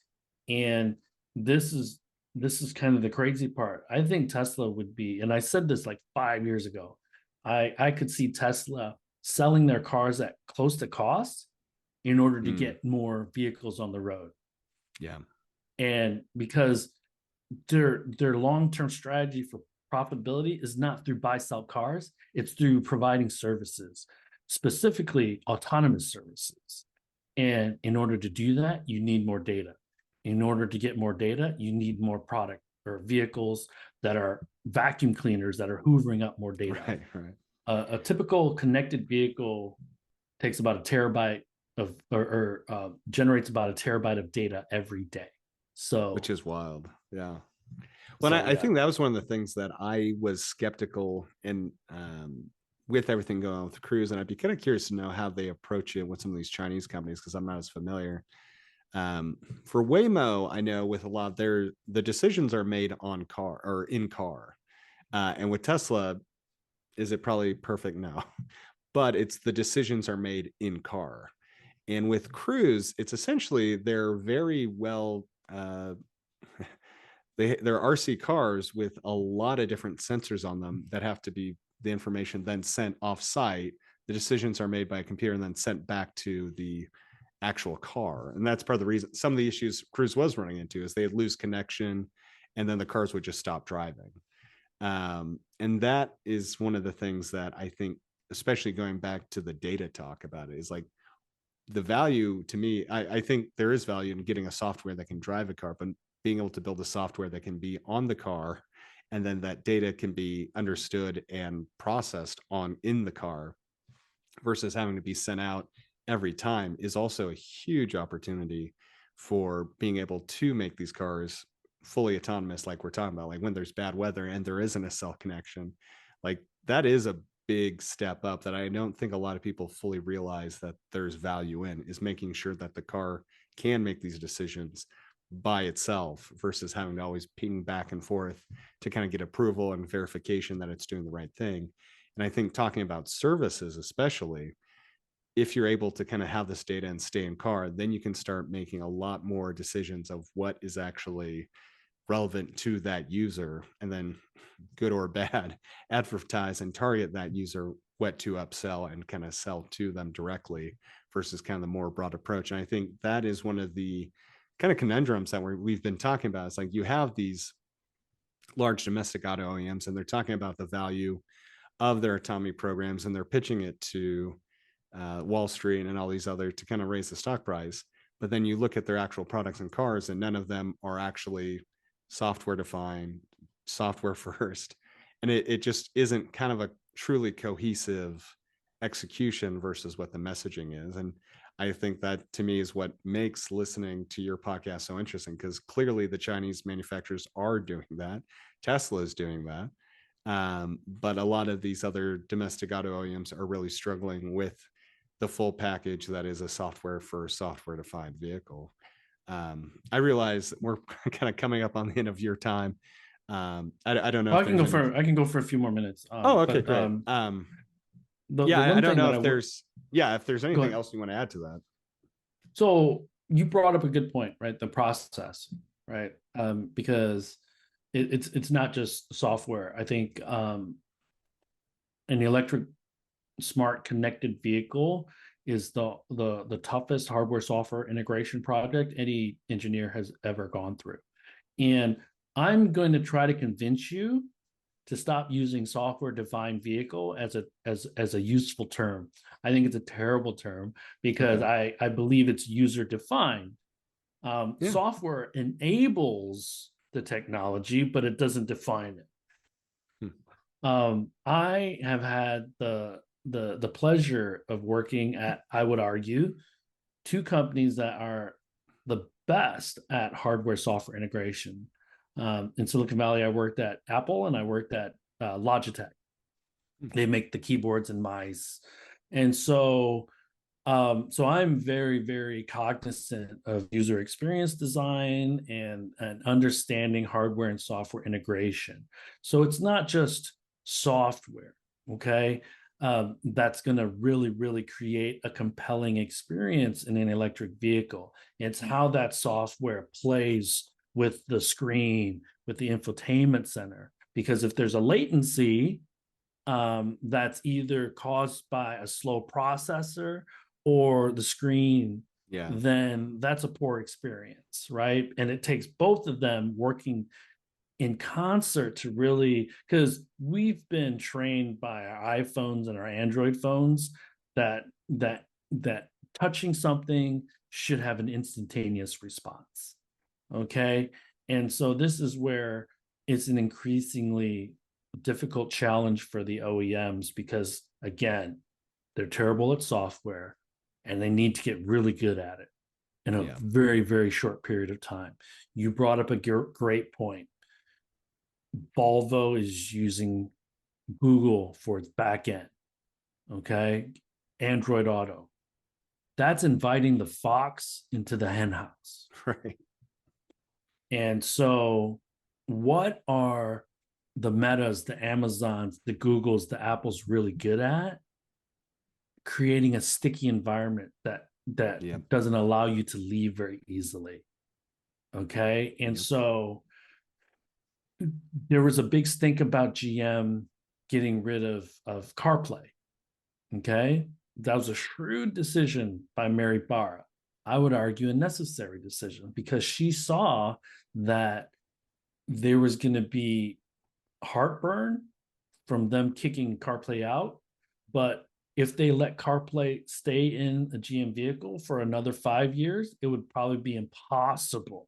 And this is this is kind of the crazy part. I think Tesla would be, and I said this like 5 years ago, I could see Tesla selling their cars at close to cost in order to Mm. get more vehicles on the road. Yeah. And because their long-term strategy for profitability is not through buy sell cars, it's through providing services, specifically autonomous services. And in order to do that, you need more data. In order to get more data, you need more product or vehicles that are vacuum cleaners that are hoovering up more data. Right. Right. A typical connected vehicle takes about a terabyte of, or generates about a terabyte of data every day. Which So, is wild. Yeah. Well, so I yeah. think that was one of the things that I was skeptical in, with everything going on with the Cruise. And I'd be kind of curious to know how they approach it with some of these Chinese companies, because I'm not as familiar. Um, for Waymo, I know with a lot, the decisions are made on car or in car. And with Tesla, is it probably perfect? No, but it's the decisions are made in car. And with Cruise, it's essentially they're very well they're RC cars with a lot of different sensors on them that have to be the information then sent off site. The decisions are made by a computer and then sent back to the actual car. And that's part of the reason some of the issues Cruise was running into is they'd lose connection and then the cars would just stop driving. And that is one of the things that I think, especially going back to the data talk about it, is like the value to me. I think there is value in getting a software that can drive a car, but being able to build a software that can be on the car and then that data can be understood and processed on in the car versus having to be sent out every time is also a huge opportunity for being able to make these cars fully autonomous, like we're talking about, like when there's bad weather and there isn't a cell connection. Like that is a big step up that I don't think a lot of people fully realize that there's value in, is making sure that the car can make these decisions by itself versus having to always ping back and forth to kind of get approval and verification that it's doing the right thing. And I think talking about services, especially if you're able to kind of have this data and stay in car, then you can start making a lot more decisions of what is actually relevant to that user, and then good or bad, advertise and target that user what to upsell and kind of sell to them directly versus kind of the more broad approach. And I think that is one of the kind of conundrums that we've been talking about. It's like you have these large domestic auto OEMs and they're talking about the value of their autonomy programs and they're pitching it to Wall Street and all these other to kind of raise the stock price. But then you look at their actual products and cars, and none of them are actually software defined, software first. And it just isn't kind of a truly cohesive execution versus what the messaging is. And I think that to me is what makes listening to your podcast so interesting, because clearly the Chinese manufacturers are doing that. Tesla is doing that. But a lot of these other domestic auto OEMs are really struggling with the full package that is a software for software defined vehicle. I realize we're kind of coming up on the end of your time. I don't know Well, if there's any. I can go for a few more minutes. Oh, okay, But great. the Yeah, I one don't thing know that if there's, yeah, if there's go anything ahead. else you want to add to that. So you brought up a good point, right? The process, right? Because it's not just software. I think an electric smart connected vehicle is the toughest hardware software integration project any engineer has ever gone through. And I'm going to try to convince you to stop using software defined vehicle as a useful term. I think it's a terrible term because Okay. I believe it's user defined. Yeah. Software enables the technology, but it doesn't define it. Hmm. I have had the pleasure of working at, I would argue, two companies that are the best at hardware software integration. In Silicon Valley, I worked at Apple and I worked at Logitech. Hmm. They make the keyboards and mice, and so I'm very, very cognizant of user experience design and understanding hardware and software integration. So it's not just software, okay? That's going to really, really create a compelling experience in an electric vehicle. It's how that software plays with the screen, with the infotainment center. Because if there's a latency, that's either caused by a slow processor or the screen, Yeah. then that's a poor experience, right? And it takes both of them working in concert to really, because we've been trained by our iPhones and our Android phones that that touching something should have an instantaneous response. Okay. And so this is where it's an increasingly difficult challenge for the OEMs because, again, they're terrible at software and they need to get really good at it in a Yeah. very, very short period of time. You brought up a great point. Volvo is using Google for its back end. Okay. Android Auto. That's inviting the fox into the henhouse. Right. And so, what are the Metas, the Amazons, the Googles, the Apples really good at? Creating a sticky environment that Yep. doesn't allow you to leave very easily. Okay. And Yep. so there was a big stink about GM getting rid of CarPlay. Okay. That was a shrewd decision by Mary Barra. I would argue a necessary decision because she saw that there was going to be heartburn from them kicking CarPlay out. But if they let CarPlay stay in a GM vehicle for another 5 years, it would probably be impossible.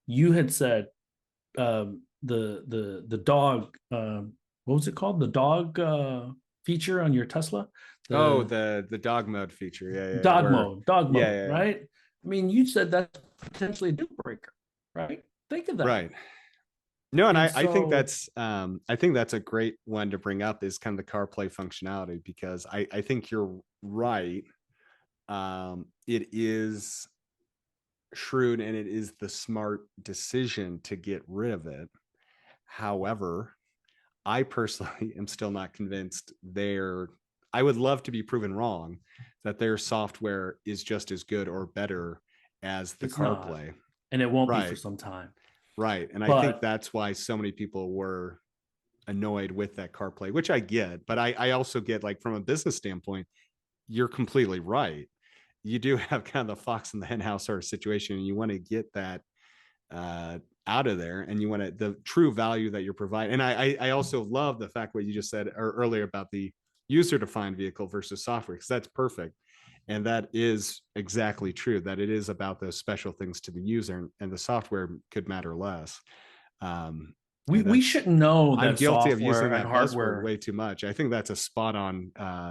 You had said the dog what was it called, the dog feature on your Tesla, Oh, the the dog mode feature. Yeah, yeah. dog Yeah, mode, yeah, yeah. right? I mean, you said that's potentially a deal breaker, right? Think of that. Right. No, and And I so I think that's a great one to bring up is kind of the CarPlay functionality because I think you're right. It is shrewd and it is the smart decision to get rid of it. However, I personally am still not convinced I would love to be proven wrong that their software is just as good or better as the it's not, CarPlay. and it won't be for Right. some time. Right. And I think But that's why so many people were annoyed with that CarPlay, which I get, but I also get like from a business standpoint, you're completely right. You do have kind of the fox in the henhouse sort of situation, and you want to get that out of there, and you want to the true value that you're providing. And I also love the fact what you just said earlier about the user defined vehicle versus software because that's perfect. And that is exactly true that it is about those special things to the user and the software could matter less. we And we that's should know I'm that guilty of software using and that buzzword hardware, way too much. I think that's a spot on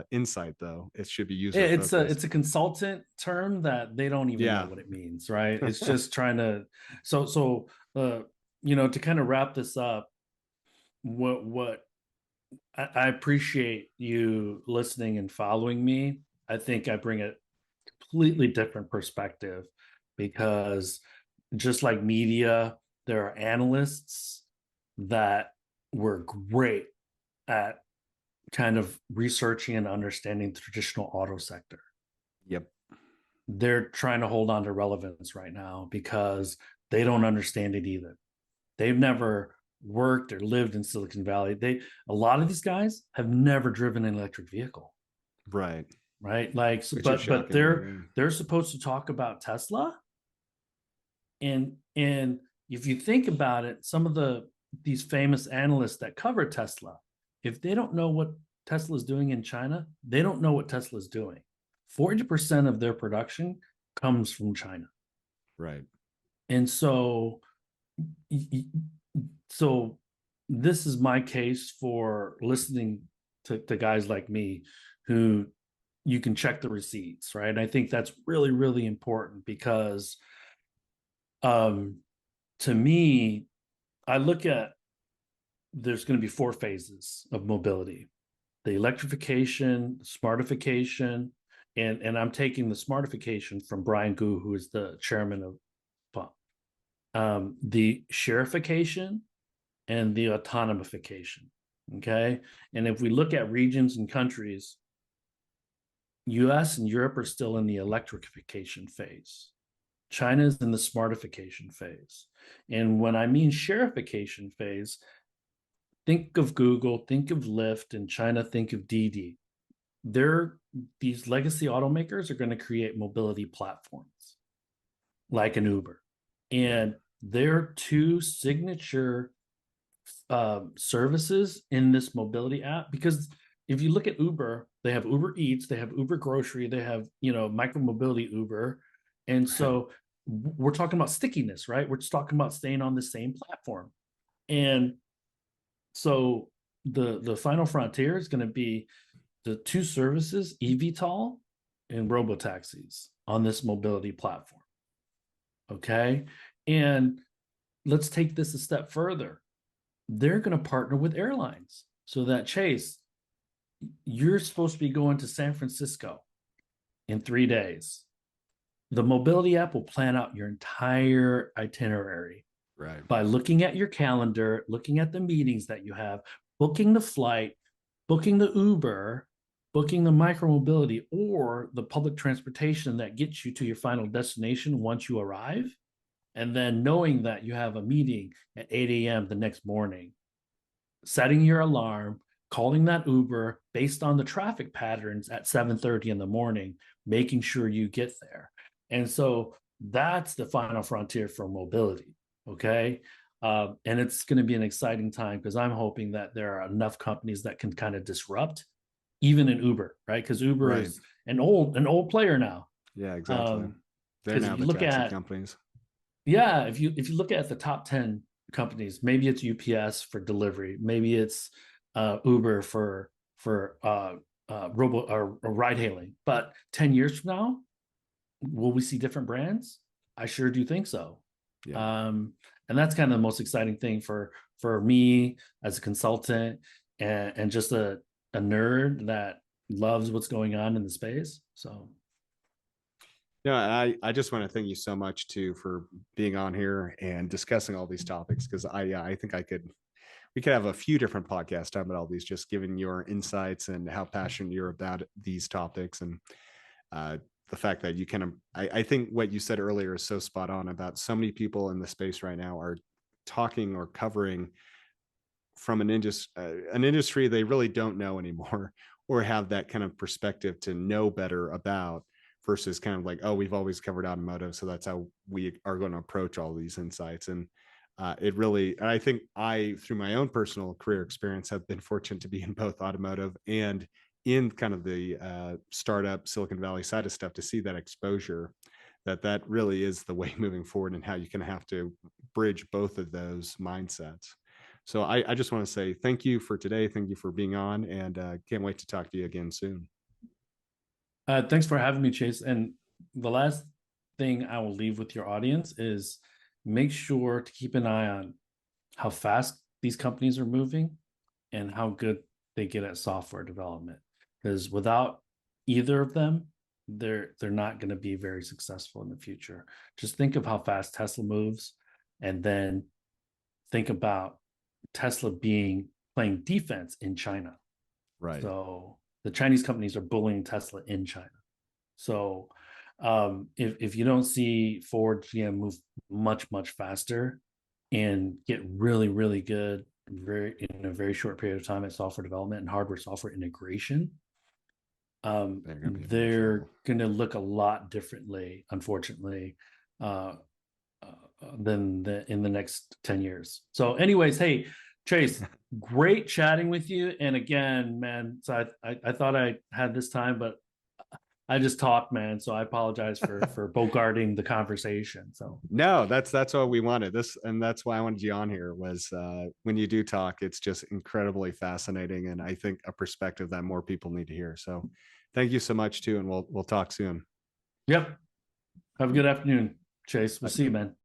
insight, though. It should be user it's focused. a consultant term that they don't even know Yeah. what it means, right? It's just trying to, so uh to kind of wrap this up, what I appreciate you listening and following me. I think I bring a completely different perspective because just like media, there are analysts that were great at kind of researching and understanding the traditional auto sector. Yep. They're trying to hold on to relevance right now because they don't understand it either. They've never worked or lived in Silicon Valley. A lot of these guys have never driven an electric vehicle, Right. right? Like, so, Which is but shocking to me. they're supposed to talk about Tesla, and if you think about it, some of these famous analysts that cover Tesla, if they don't know what Tesla is doing in China, they don't know what Tesla is doing. 40% of their production comes from China. Right. And so this is my case for listening to guys like me who you can check the receipts, right? And I think that's really, really important because um, to me, I look at there's going to be four phases of mobility: the electrification, smartification, and I'm taking the smartification from Brian Gu, who is the chairman of the sharification and the autonomification. Okay. And if we look at regions and countries, US and Europe are still in the electrification phase. China is in the smartification phase. And when I mean sharification phase, think of Google, think of Lyft, and China, think of Didi. These legacy automakers are going to create mobility platforms like an Uber. Right. And their two signature services in this mobility app, because if you look at Uber, they have Uber Eats, they have Uber Grocery, they have micro mobility Uber, and Right. so we're talking about stickiness, right? We're just talking about staying on the same platform, and so the final frontier is going to be the two services, eVTOL and robotaxis, on this mobility platform. Okay, and let's take this a step further. They're going to partner with airlines so that, Chase, you're supposed to be going to San Francisco in 3 days. The mobility app will plan out your entire itinerary Right. by looking at your calendar, looking at the meetings that you have, booking the flight, booking the Uber, booking the micromobility or the public transportation that gets you to your final destination once you arrive. and then knowing that you have a meeting at 8 a.m. the next morning, setting your alarm, calling that Uber based on the traffic patterns at 7:30 in the morning, making sure you get there. And so that's the final frontier for mobility. Okay. And it's going to be an exciting time because I'm hoping that there are enough companies that can kind of disrupt, even in Uber, right? Because Uber Right. is an old player now. Yeah, exactly. Um, They're because now if you the look taxi at companies. yeah, if you look at the top 10 companies, maybe it's UPS for delivery, maybe it's Uber for robo or ride hailing. But 10 years from now, will we see different brands? I sure do think so. Yeah. Um, and that's kind of the most exciting thing for me as a consultant and just a nerd that loves what's going on in the space. So No, I just want to thank you so much too for being on here and discussing all these topics because I think we could have a few different podcasts talking about all these, just giving your insights and how passionate you're about these topics and uh, the fact that you can. I think what you said earlier is so spot on about so many people in the space right now are talking or covering from an industry they really don't know anymore or have that kind of perspective to know better about versus kind of like, oh, we've always covered automotive, so that's how we are going to approach all these insights. And it really, I think I, through my own personal career experience, have been fortunate to be in both automotive and in kind of the startup Silicon Valley side of stuff to see that exposure, that really is the way moving forward and how you can have to bridge both of those mindsets. So I just want to say thank you for today. Thank you for being on, and can't wait to talk to you again soon. thanks for having me, Chase. And the last thing I will leave with your audience is make sure to keep an eye on how fast these companies are moving and how good they get at software development. Because without either of them, they're not going to be very successful in the future. Just think of how fast Tesla moves, and then think about Tesla being playing defense in China. Right. So the Chinese companies are bullying Tesla in China. So if you don't see Ford, GM move much faster and get really good very in a very short period of time at software development and hardware software integration, They're going to be in big they're trouble. going to look a lot differently, unfortunately, uh, than in the next 10 years. So, anyways, hey, Chase, great chatting with you. And again, man, so I thought I had this time, but I just talked, man. So I apologize for bogarting the conversation. So No, that's what we wanted. This, and that's why I wanted you on here was when you do talk, it's just incredibly fascinating, and I think a perspective that more people need to hear. So, thank you so much too, and we'll talk soon. yep. Have a good afternoon, Chase. We'll Bye. see you, man.